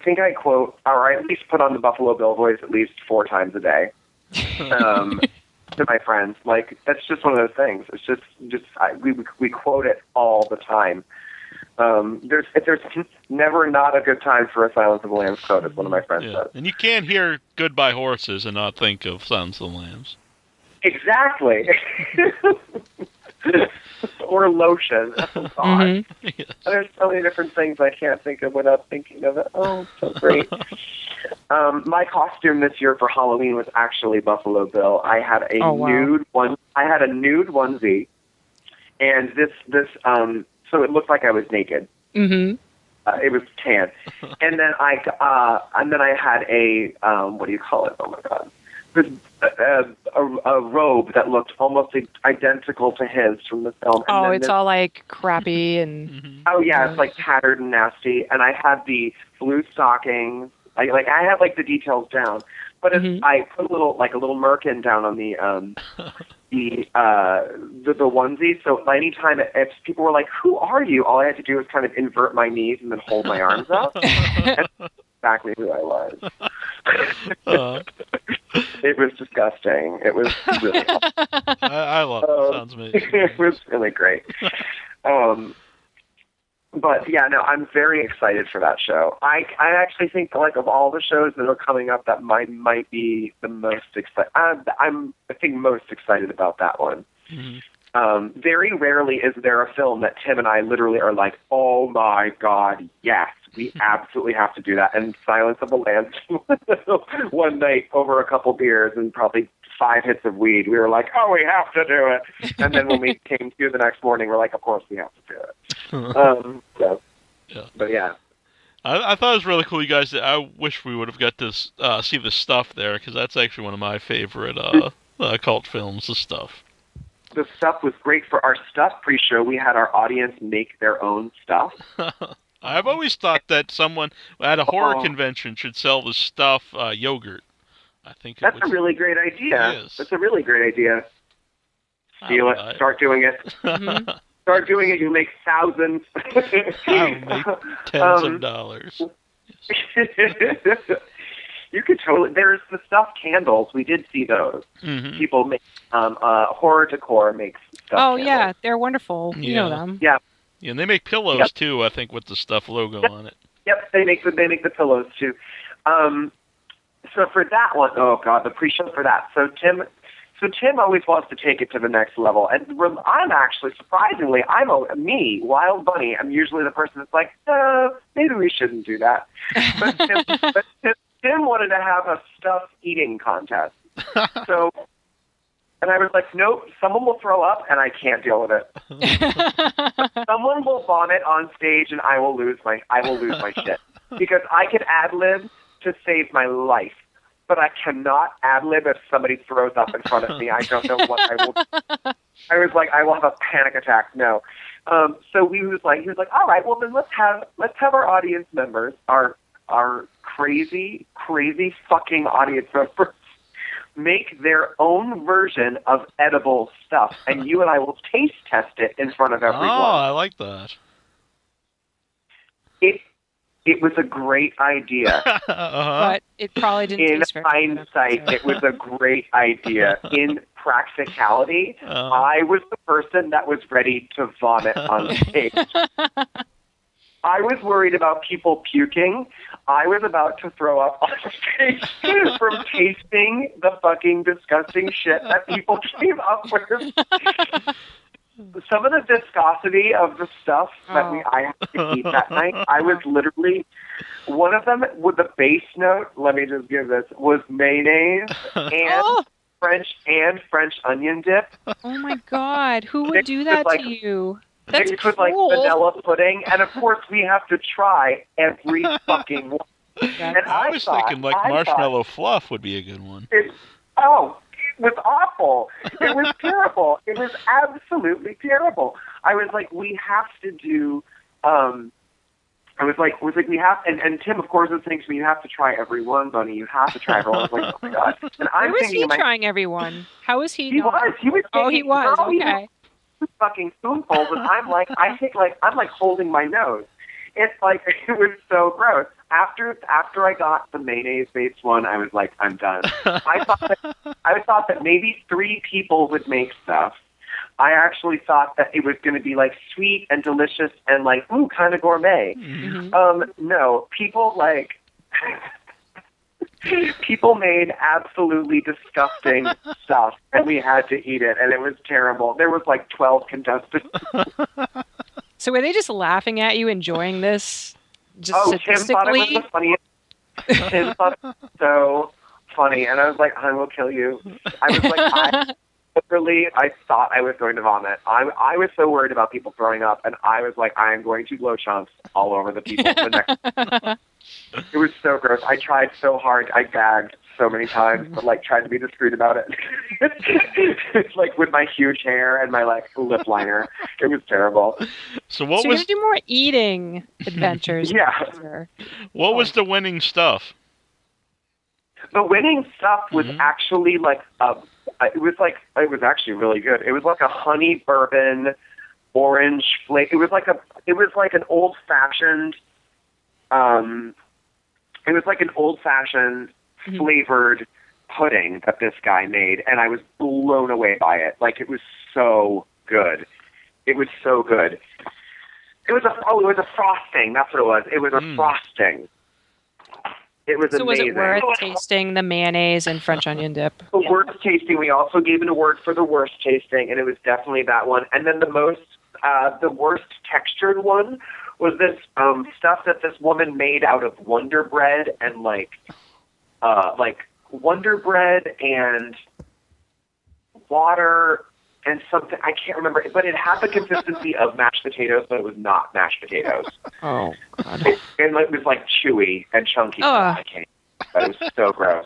think I quote, or I at least put on the Buffalo Bill voice at least 4 times a day to my friends. Like, that's just one of those things. It's just we quote it all the time. There's never not a good time for a Silence of the Lambs quote, as one of my friends says. And you can't hear Goodbye Horses and not think of Silence of the Lambs. Exactly. Or lotion. Yes. There's so many different things I can't think of without thinking of it. Oh, so great. My costume this year for Halloween was actually Buffalo Bill. I had a nude onesie, and this so it looked like I was naked. It was tan, and then I had a what do you call it? Oh my God. A robe that looked almost identical to his from the film. And it's all like crappy and... Oh yeah, it's like tattered and nasty. And I had the blue stockings. I had like the details down, but I put a little merkin down on the onesie. So anytime if people were like, "Who are you?" all I had to do was kind of invert my knees and then hold my arms up. And that's exactly who I was. It was disgusting. It was really awful. I love it. Sounds amazing. It was really great. But yeah, no, I'm very excited for that show. I actually think, like, of all the shows that are coming up, that might be the most excited. I think most excited about that one. Very rarely is there a film that Tim and I literally are like, "Oh my God, yes, we absolutely have to do that." And Silence of the Lambs one night over a couple beers and probably 5 hits of weed. We were like, oh, we have to do it. And then when we came to the next morning, we're like, of course we have to do it. But yeah. I thought it was really cool, you guys. I wish we would have got to see the stuff there, because that's actually one of my favorite cult films, the stuff. The stuff was great for our stuff pre-show. We had our audience make their own stuff. I've always thought that someone at a horror convention should sell the stuff yogurt. I think that's a really great idea. That's a really great idea. Steal it. Start doing it. Start doing it. You'll make thousands. I'll make tens of dollars. You could totally. There's the stuffed candles. We did see those. People make horror decor makes stuffed candles. Yeah, they're wonderful. You know them. Yeah. Yeah, and they make pillows too. I think with the stuff logo on it. Yep, they make the pillows too. So for that one, oh god, the pre-show for that. So Tim always wants to take it to the next level, and I'm actually surprisingly, me, Wild Bunny. I'm usually the person that's like, maybe we shouldn't do that. But Tim wanted to have a stuff eating contest. So. And I was like, nope, someone will throw up, and I can't deal with it. Someone will vomit on stage, and I will lose my shit. Because I can ad-lib to save my life, but I cannot ad-lib if somebody throws up in front of me. I don't know what I will do. I was like, I will have a panic attack. No. So he was like, all right, well then let's have our audience members, our crazy fucking audience members, make their own version of edible stuff, and you and I will taste test it in front of everyone. Oh, I like that. It was a great idea. But it probably didn't taste very good. In hindsight, it was a great idea. In practicality, I was the person that was ready to vomit on stage. I was worried about people puking. I was about to throw up on stage from tasting the fucking disgusting shit that people came up with. Some of the viscosity of the stuff that I had to eat that night, I was literally, one of them with the base note, let me just give this, was mayonnaise and French onion dip. Oh my god, who would do that to you? That's mixed with like vanilla pudding, and of course we have to try every fucking one. And I was thinking like marshmallow fluff would be a good one. It was awful. It was terrible. It was absolutely terrible. I was like, we have to do. I was like, we have, and Tim, of course, was saying to me, you have to try every one, Bunny. You have to try everyone. I was like, oh my god. And I'm Where was he trying everyone? How was he? He was. Oh, he was. Okay. Fucking spoonfuls, and I'm like holding my nose. It's like, it was so gross. After I got the mayonnaise-based one, I was like, I'm done. I thought that maybe 3 people would make stuff. I actually thought that it was going to be like sweet and delicious and like, ooh, kind of gourmet. No, people made absolutely disgusting stuff, and we had to eat it, and it was terrible. There was like 12 contestants. So were they just laughing at you, enjoying this? Just Tim thought it was the funniest. Tim thought it was so funny, and I was like, I will kill you. I was like, I thought I was going to vomit. I was so worried about people throwing up, and I was like, I am going to blow chunks all over the people. It was so gross. I tried so hard. I gagged so many times, but like tried to be discreet about it. It's like with my huge hair and my like lip liner. It was terrible. So you're gonna do more eating adventures? Yeah. What was the winning stuff? The winning stuff was actually like it was actually really good. It was like a honey bourbon orange flavor. It was like an old fashioned. It was like an old fashioned flavored pudding that this guy made, and I was blown away by it. Like, it was so good. It was so good. It was a frosting. That's what it was. It was a frosting. It was amazing. Was it worth tasting the mayonnaise and French onion dip? The worst tasting. We also gave an award for the worst tasting, and it was definitely that one. And then the worst textured one was this stuff that this woman made out of Wonder Bread and like Wonder Bread and water and something, I can't remember, but it had the consistency of mashed potatoes, but it was not mashed potatoes. Oh, God. It was like chewy and chunky. I can't, but it was so gross.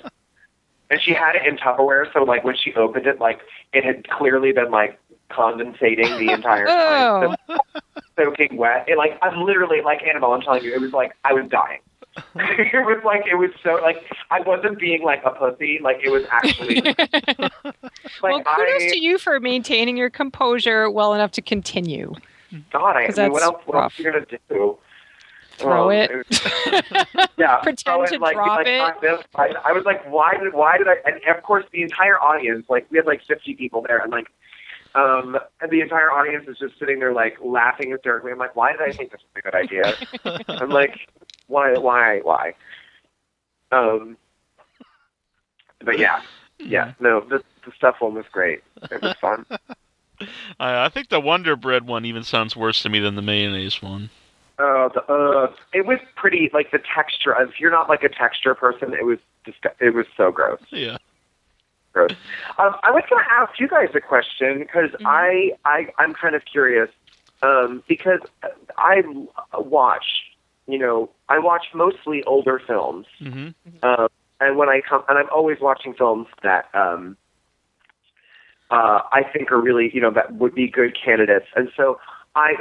And she had it in Tupperware, so like when she opened it, like it had clearly been like condensating the entire time, soaking wet. It, like, I'm literally like Annabelle. I'm telling you, it was like I was dying. it was so like I wasn't being like a pussy. Like it was actually. Well, kudos to you for maintaining your composure well enough to continue. God, I mean, what else are you gonna do? Throw it. Yeah. Pretend to drop it. I was like, why did I? And of course, the entire audience, like we had like 50 people there, and like, and the entire audience is just sitting there like laughing hysterically. I'm like, why did I think this was a good idea? I'm like, why? But yeah, no, the stuff one was great. It was fun. I think the Wonder Bread one even sounds worse to me than the mayonnaise one. It was pretty, like the texture. If you're not like a texture person, it was so gross. Yeah. Gross. I was going to ask you guys a question because I'm kind of curious because I watch mostly older films, and when I come, and I'm always watching films that I think are really, that would be good candidates, and so. I've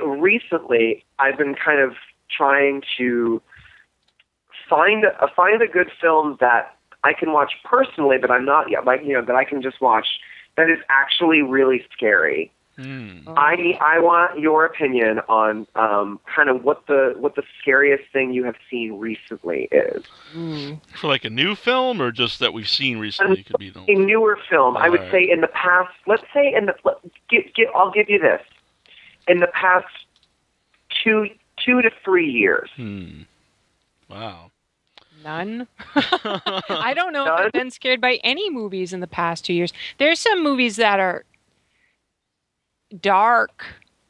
been kind of trying to find a good film that I can watch personally, but I'm not yet, like, that I can just watch that is actually really scary. I want your opinion on kind of what the scariest thing you have seen recently is. For like a new film, or just that we've seen recently? Could be a newer film. I would say in the past. Let's say I'll give you this. In the past 2 to 3 years. Wow. None. I don't know if I've been scared by any movies in the past 2 years. There's some movies that are dark,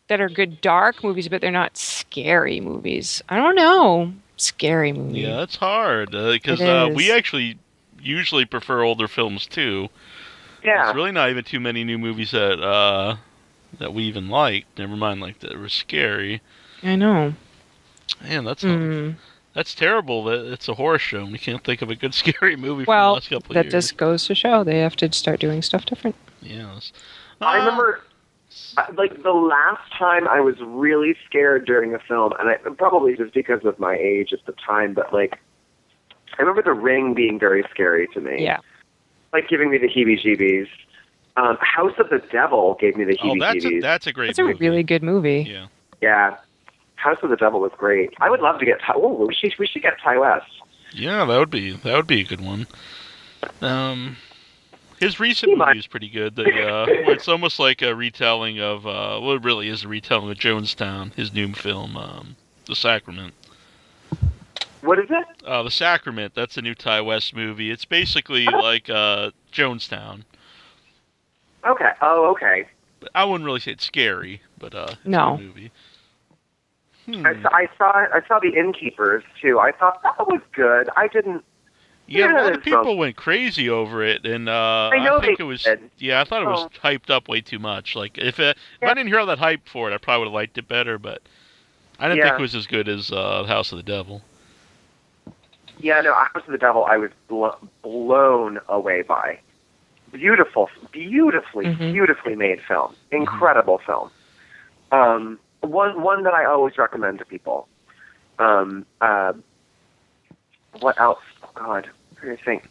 that are good dark movies, but they're not scary movies. I don't know. Scary movie. Yeah, it's hard because we actually usually prefer older films too. Yeah. There's really not even too many new movies that we even liked. Never mind, like that were scary. I know. Man, that's terrible. That it's a horror show. And we can't think of a good scary movie from the last couple of years. Well, that just goes to show they have to start doing stuff different. Yes. I remember, like the last time I was really scared during a film, and probably just because of my age at the time, but like I remember The Ring being very scary to me. Yeah. Like giving me the heebie-jeebies. House of the Devil gave me the heebie-jeebies. Oh, that's a great movie. movie. That's a really good movie. Yeah. Yeah. House of the Devil was great. I would love to get we should get Ty West. Yeah, that would be a good one. His recent movie is pretty good. It's almost like a retelling of it really is a retelling of Jonestown, his new film, The Sacrament. What is it? The Sacrament. That's a new Ty West movie. It's basically like Jonestown. Okay. Oh, okay. I wouldn't really say it's scary, but it's a good movie. I saw The Innkeepers too. I thought that was good. I didn't. Yeah, a lot of people went crazy over it, and I think it was. Yeah, I thought it was hyped up way too much. Like if I didn't hear all that hype for it, I probably would have liked it better. But I didn't think it was as good as House of the Devil. Yeah, no, House of the Devil, I was blown away by. Beautifully made film. Incredible film. One that I always recommend to people. What else? Oh, God. What do you think?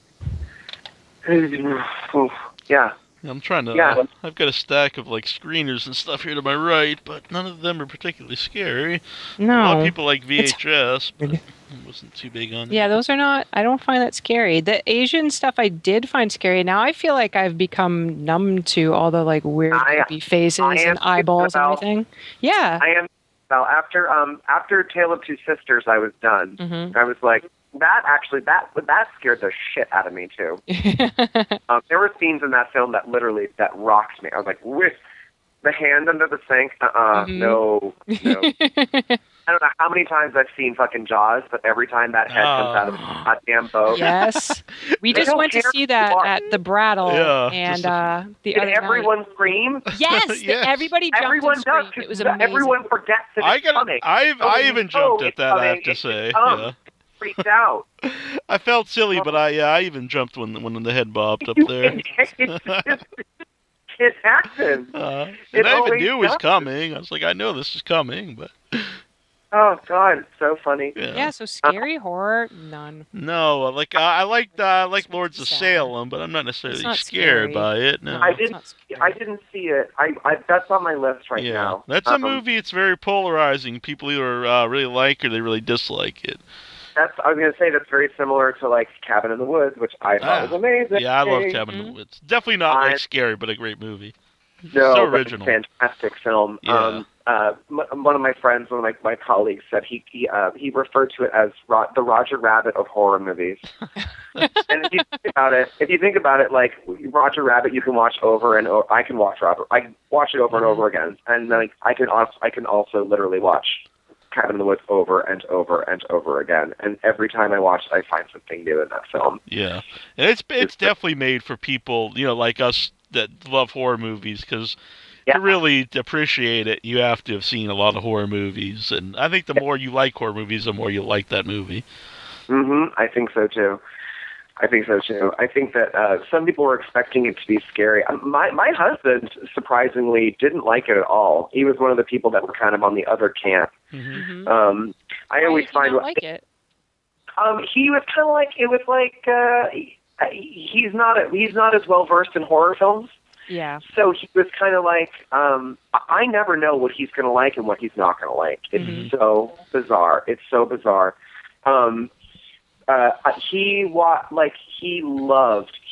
Yeah. I'm trying to... I've got a stack of like screeners and stuff here to my right, but none of them are particularly scary. No. A lot of people like VHS, but I wasn't too big on it. Yeah, those are not... I don't find that scary. The Asian stuff I did find scary. Now I feel like I've become numb to all the like weird creepy faces and eyeballs and everything. Yeah. I am... Well, after Tale of Two Sisters, I was done. I was like, that scared the shit out of me too. There were scenes in that film that rocked me. I was like, with the hand under the sink, no. I don't know how many times I've seen fucking Jaws, but every time that head comes out of the goddamn boat. Yes. We just went to see that at the Brattle, and the other everyone night. Scream? Yes, Yes. Everybody jumped Everyone and does. screamed. It was amazing. Everyone forgets that it's coming. I even jumped at that, I have to say. Yeah. Freaked out. I felt silly, but I even jumped when the head bobbed up there. It happens. And I even knew it was coming. I was like, I know this is coming, but... Oh, God, it's so funny. Yeah, so scary horror, none. No, like I like Lords of Salem, but I'm not necessarily scared by it. No, I didn't see it. I that's on my list right now. That's a movie. It's very polarizing. People either really like or they really dislike it. I was going to say that's very similar to like Cabin in the Woods, which I thought was amazing. Yeah, I love Cabin in the Woods. Definitely not like scary, but a great movie. No, so original. But a fantastic film. Yeah. One of my friends, one of my colleagues, said he referred to it as the Roger Rabbit of horror movies. And if you think about it, like Roger Rabbit, you can watch over and over. I can watch it over and over again, and like I can also literally watch Cabin in the Woods over and over and over again. And every time I watch it, I find something new in that film. Yeah, and it's definitely made for people, like us that love horror movies, because to really appreciate it, you have to have seen a lot of horror movies. And I think the more you like horror movies, the more you like that movie. Mm-hmm. I think so too. I think that some people were expecting it to be scary. My husband, surprisingly, didn't like it at all. He was one of the people that were kind of on the other camp. Mm-hmm. I always find like it. He was kind of like, it was like he's not as well versed in horror films. Yeah. So he was kind of like, I never know what he's going to like and what he's not going to like. It's so bizarre. It's so bizarre.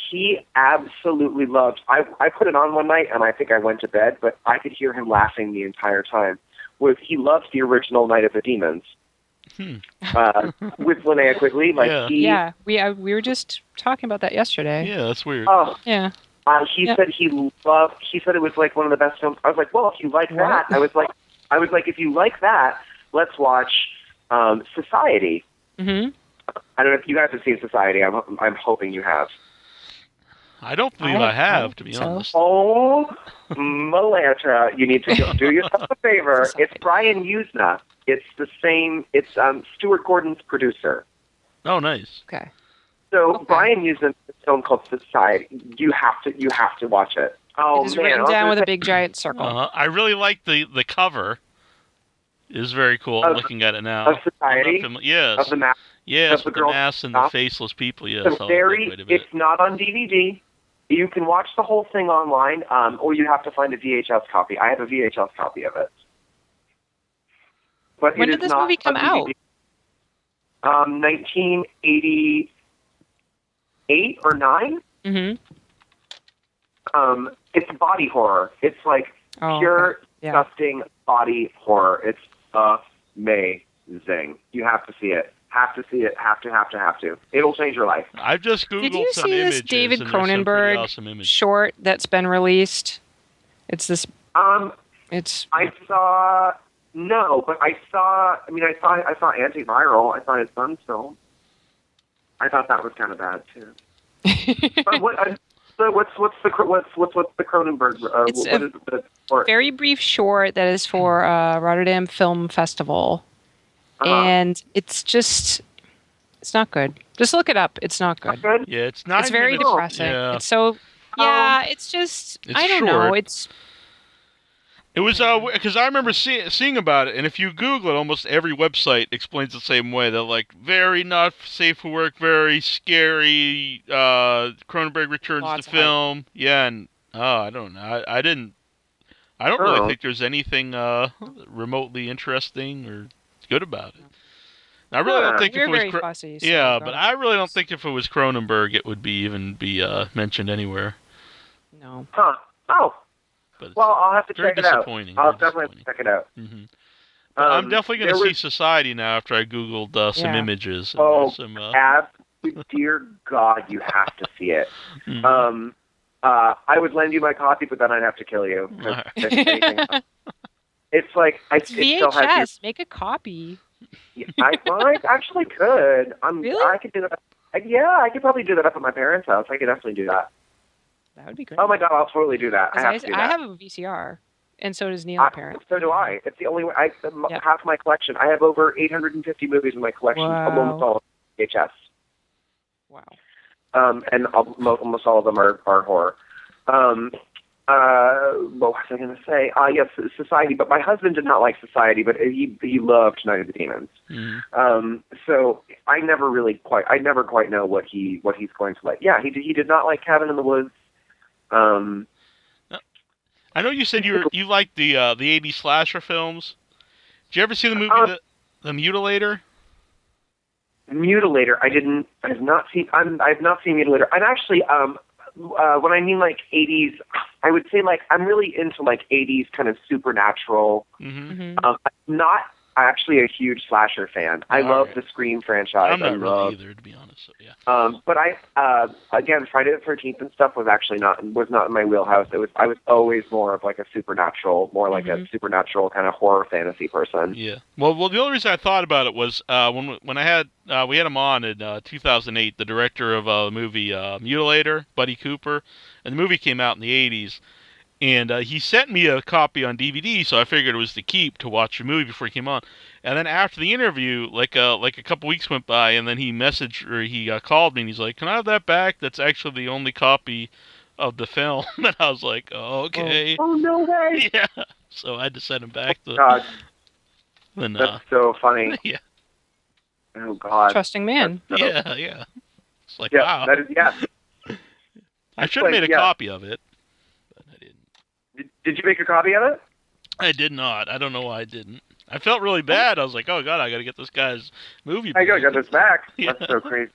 He absolutely loved. I put it on one night and I think I went to bed, but I could hear him laughing the entire time. He loved the original Night of the Demons. With Linnea Quigley. We were just talking about that yesterday. Yeah, that's weird. Oh. Yeah. He said he said it was like one of the best films. I was like, well, if you like that, I was like, if you like that, let's watch Society. Mm-hmm. I don't know if you guys have seen Society. I'm hoping you have. I don't believe I have, to be honest. Oh, Malanta, you need to do yourself a favor. It's Brian Usna. It's the same. It's Stuart Gordon's producer. Oh, nice. Okay. So Brian Usna, a film called Society. You have to watch it. Oh, it is written down with a big giant circle. I really like the cover. It is very cool. I'm looking at it now. Of Society? Yes. Of the mask? Yes, with the mask and the faceless people. Yes. It's not on DVD. You can watch the whole thing online, or you have to find a VHS copy. I have a VHS copy of it. But when did this movie come out? 1988 or 9. Mm-hmm. It's body horror. It's like pure, disgusting body horror. It's amazing. You have to see it. Have to see it. Have to. It'll change your life. I've just Googled Did you some see images. this David and some Cronenberg awesome short that's been released? It's this. It's. I saw. No, but I saw. I mean, I saw Antiviral. I saw his son's film. I thought that was kind of bad too. But what's the Cronenberg? It's a very brief short that is for Rotterdam Film Festival. And it's not good. Just look it up. It's not good. Yeah, it's not. It's very depressing. Yeah. It's so. Yeah, it's just. I don't know. It was because I remember seeing about it, and if you Google it, almost every website explains the same way. They're like very not safe for work, very scary. Cronenberg returns to film. Yeah, and I don't know. I don't really think there's anything remotely interesting or good about it. I really don't think if it was but I really don't think if it was Cronenberg, it would even be mentioned anywhere. No. Huh. Oh. But well, I'll have to check it out. I'll definitely have to check it out. Mm-hmm. I'm definitely going to see Society now after I Googled some images. And dear God, you have to see it. Mm-hmm. I would lend you my copy, but then I'd have to kill you. it's like It's it still has VHS. Make a copy. I actually could. Really? I could do that. I could probably do that up at my parents' house. I could definitely do that. That would be great. Oh my God, I'll totally do that. I have to do that. I have a VCR, and so does Neil, apparently. So do I. It's the only way. Half my collection. I have over 850 movies in my collection. Wow. Almost all of VHS. Wow. And almost all of them are horror. What was I going to say? Yes, Society. But my husband did not like Society, but he loved Night of the Demons. Mm-hmm. So I never quite know what he's going to like. Yeah, he did not like Cabin in the Woods. I know you said you liked the 80s slasher films. Did you ever see the movie The Mutilator? Mutilator. I have not seen Mutilator. I'm actually when I mean like 80s, I would say like I'm really into like 80s kind of supernatural. Mm-hmm. I'm not actually a huge slasher fan. I love the Scream franchise. I'm not really either, to be honest. So, yeah. But again, Friday the 13th and stuff was actually not in my wheelhouse. I was always more of like a supernatural kind of horror fantasy person. Yeah. Well, the only reason I thought about it was when I had we had him on in 2008, the director of the movie Mutilator, Buddy Cooper, and the movie came out in the 80s. And he sent me a copy on DVD, so I figured it was to keep to watch the movie before he came on. And then after the interview, like a couple weeks went by, and then he called me, and he's like, "Can I have that back? That's actually the only copy of the film." And I was like, "Oh, okay." Oh no way! Yeah. So I had to send him back. God, that's so funny. Yeah. Oh God. Trusting man. Yeah. It's like, yeah, wow. That is, yeah. I should have made a copy of it. Did you make a copy of it? I did not. I don't know why I didn't. I felt really bad. I was like, oh, God, I got to get this guy's movie back. I got to get this back. Yeah. That's so crazy.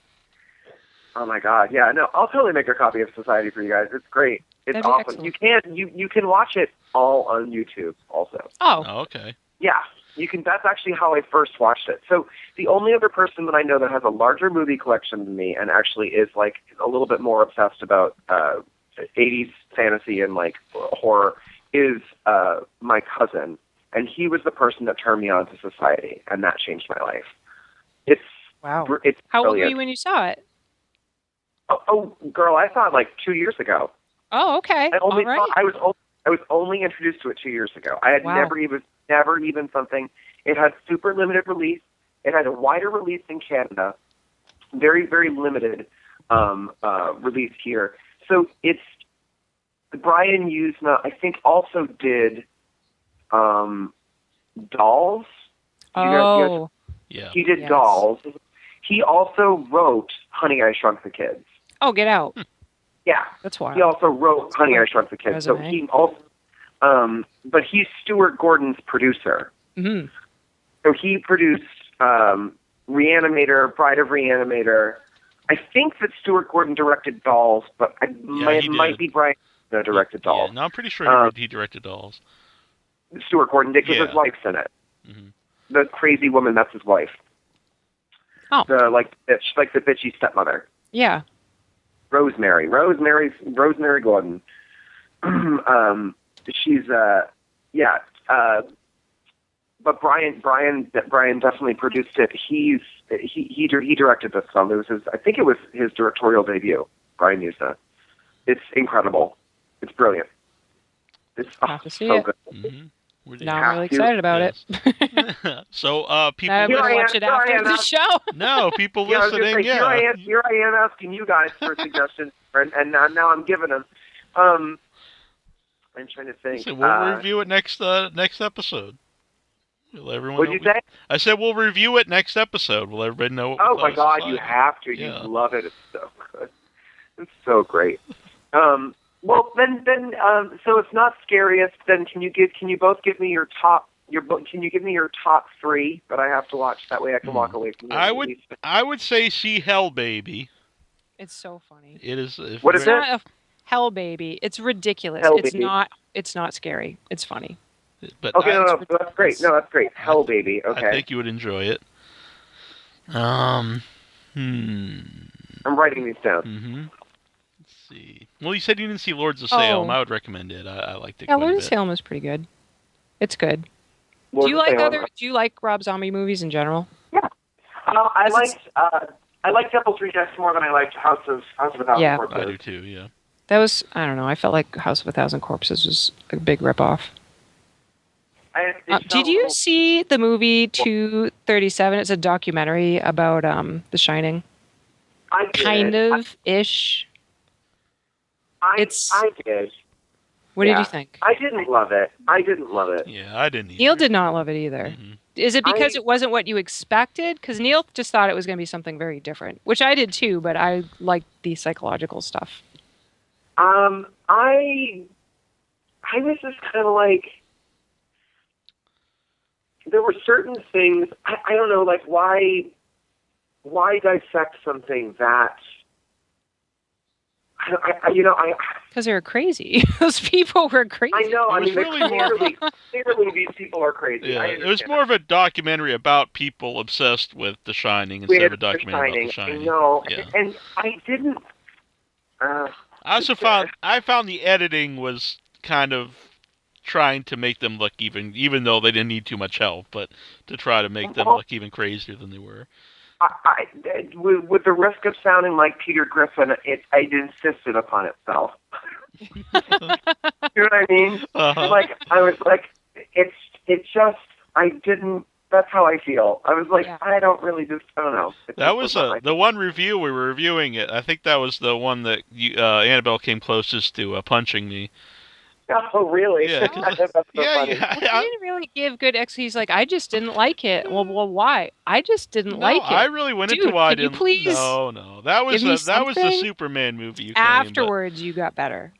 Oh, my God. Yeah, no, I'll totally make a copy of Society for you guys. It's great. It's awesome. Excellent. You can watch it all on YouTube also. Oh, okay. Yeah, you can. That's actually how I first watched it. So the only other person that I know that has a larger movie collection than me and actually is like a little bit more obsessed about 80s fantasy and like horror is my cousin, and he was the person that turned me on to Society, and that changed my life. It's how old were brilliant. you when you saw it? Oh, girl, I saw it like 2 years ago. Oh, okay. I was only introduced to it 2 years ago. I had never even something. It had super limited release. It had a wider release in Canada, very, very limited release here. So it's Brian Usna, I think, also did Dolls. Oh. Yeah. He did Dolls. He also wrote Honey, I Shrunk the Kids. Oh, get out. Yeah. That's wild. He also wrote Honey, I Shrunk the Kids. Resume. So he also, but he's Stuart Gordon's producer. Mm-hmm. So he produced Reanimator, Bride of Reanimator. I think that Stuart Gordon directed Dolls, but it might be Brian that directed Dolls. Yeah, no, I'm pretty sure he directed Dolls. Stuart Gordon did, because his wife's in it. Mm-hmm. The crazy woman, that's his wife. Oh. The the bitchy stepmother. Yeah. Rosemary Gordon. She's but Brian definitely produced it. He directed this film. I think it was his directorial debut. Brian Usna. It's incredible. It's brilliant. It's so good. Mm-hmm. Now I'm really excited about it. So people I'm gonna watch it after the show. No, people listening. Here I am asking you guys for suggestions, and now I'm giving them. I'm trying to think. So we'll review it next episode. Will everyone? What'd you say? I said we'll review it next episode. Will everybody know? Oh my God, you have to. Yeah. You love it. It's so good. It's so great. Well, then, so it's not scariest. Then can you both give me your top? Can you give me your top three that I have to watch? That way I can walk away from it. I would say see Hell Baby. It's so funny. It is. What is it? Not a Hell Baby. It's ridiculous. It's not scary. It's funny. But okay, no, that's great. No, that's great. Hell Baby. Okay. I think you would enjoy it. I'm writing these down. Mm-hmm. Let's see. Well, you said you didn't see Lords of Salem. I would recommend it. I liked it. Yeah, quite Lords a of bit. Salem is pretty good. It's good. Do you like Rob Zombie movies in general? Yeah. I liked Devil's Rejects more than I liked House of a Thousand Corpses. I do too. Yeah. That was, I don't know. I felt like House of a Thousand Corpses was a big ripoff. Did you see the movie 237? It's a documentary about The Shining. I did. Kind of ish. I did. What did you think? I didn't love it. Yeah, I didn't either. Neil did not love it either. Mm-hmm. Is it because it wasn't what you expected? Because Neil just thought it was going to be something very different, which I did too, but I liked the psychological stuff. I was just kind of like, there were certain things, I don't know, like why dissect something that, because they were crazy. Those people were crazy. I know. Really clearly these people are crazy. Yeah, it was more of a documentary about people obsessed with The Shining instead of a documentary about The Shining. No, yeah. And I didn't. I found the editing was kind of trying to make them look even though they didn't need too much help, but to try to make them look even crazier than they were. With the risk of sounding like Peter Griffin, it insisted upon itself. You know what I mean? Uh-huh. Like, I was like, it's just, I didn't, that's how I feel. I was like, I don't know. That was the one review we were reviewing it. I think that was the one that Annabelle came closest to punching me. Oh, really? Yeah, That's so funny. He didn't really give good He's like, I just didn't like it. Well, why? I just didn't like it. I really went into why I didn't. Please No. That was the Superman movie. You Afterwards, you got better.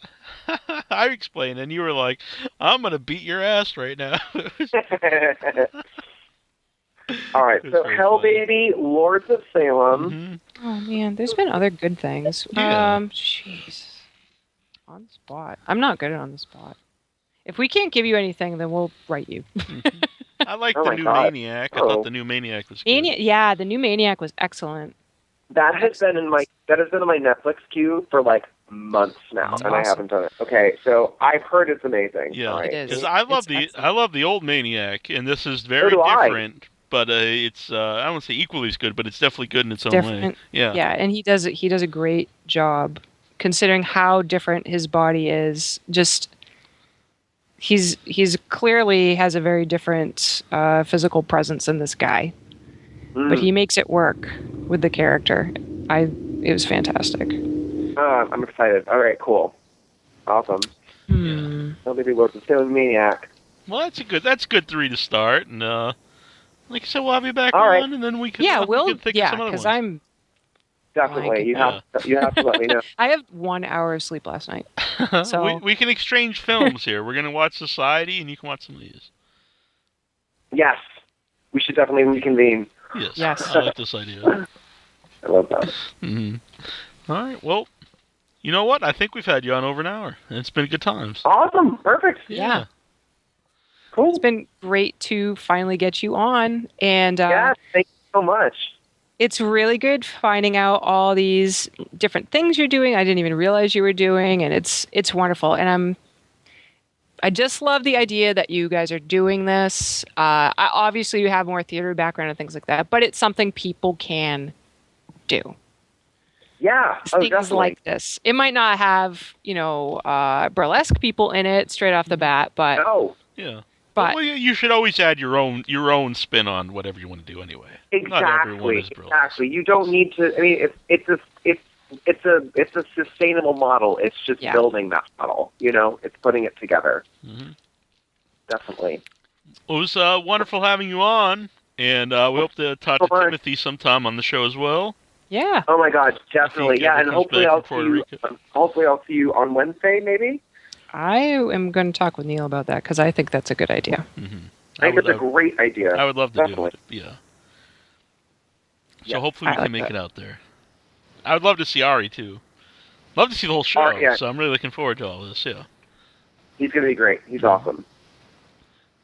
I explained, and you were like, "I'm gonna beat your ass right now." All right, so Hell Baby, Lords of Salem. Mm-hmm. Oh man, there's been other good things. Yeah. Jeez. On the spot. I'm not good at on the spot. If we can't give you anything, then we'll write you. I like the new Maniac. I thought the new Maniac was good. Yeah, the new Maniac was excellent. That has been in my Netflix queue for like months now, and I haven't done it. Okay, so I've heard it's amazing. Yeah, right? It is. Because I love the old Maniac, and this is very different. But it's I don't want to say equally as good, but it's definitely good in its own way. Yeah. Yeah, and he does a great job considering how different his body is. Just he's clearly has a very different physical presence than this guy, but he makes it work with the character. It was fantastic. I'm excited. All right, cool, awesome. Hell Baby, Lords of Salem, Maniac. Well, that's a good 3 to start, and like I said, we'll have you back right. on, and then we can think of some other ones. I'm definitely you have to let me know. I have 1 hour of sleep last night, so we can exchange films here. We're gonna watch Society, and you can watch some of these. Yes, we should definitely reconvene. Yes. I like this idea. I love that. Mm-hmm. All right, well, you know what? I think we've had you on over an hour, and it's been good times. Awesome, perfect. Yeah. Cool. It's been great to finally get you on, and thank you so much. It's really good finding out all these different things you're doing. I didn't even realize you were doing, and it's wonderful. And I just love the idea that you guys are doing this. Obviously, you have more theater background and things like that, but it's something people can do. Yeah, things definitely. like this. It might not have burlesque people in it straight off the bat, but yeah. But well, you should always add your own spin on whatever you want to do anyway. Exactly. Not everyone is burlesque. Exactly. You don't need to. I mean, it's a sustainable model. It's just building that model. You know, it's putting it together. Mm-hmm. Definitely. Well, it was wonderful having you on, and we hope to talk to Timothy sometime on the show as well. Yeah. Oh my God, definitely. Yeah, and hopefully I'll see you on Wednesday, maybe. I am going to talk with Neil about that because I think that's a good idea. Mm-hmm. I think it's a great idea. I would love to do it. Yeah. So hopefully we can make it out there. I would love to see Ari too. Love to see the whole show. So I'm really looking forward to all this. Yeah. He's going to be great. He's awesome.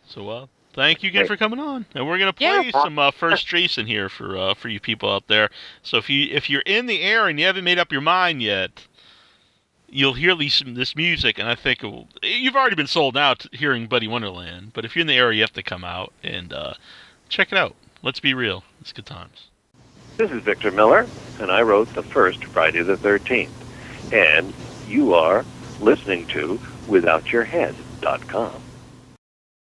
So thank you again for coming on, and we're going to play some First Jason here for you people out there. So if you're in the air and you haven't made up your mind yet, you'll hear this music, and I think you've already been sold out hearing Buddy Wonderland. But if you're in the area, you have to come out and check it out. Let's be real. It's good times. This is Victor Miller, and I wrote the first Friday the 13th. And you are listening to WithoutYourHead.com.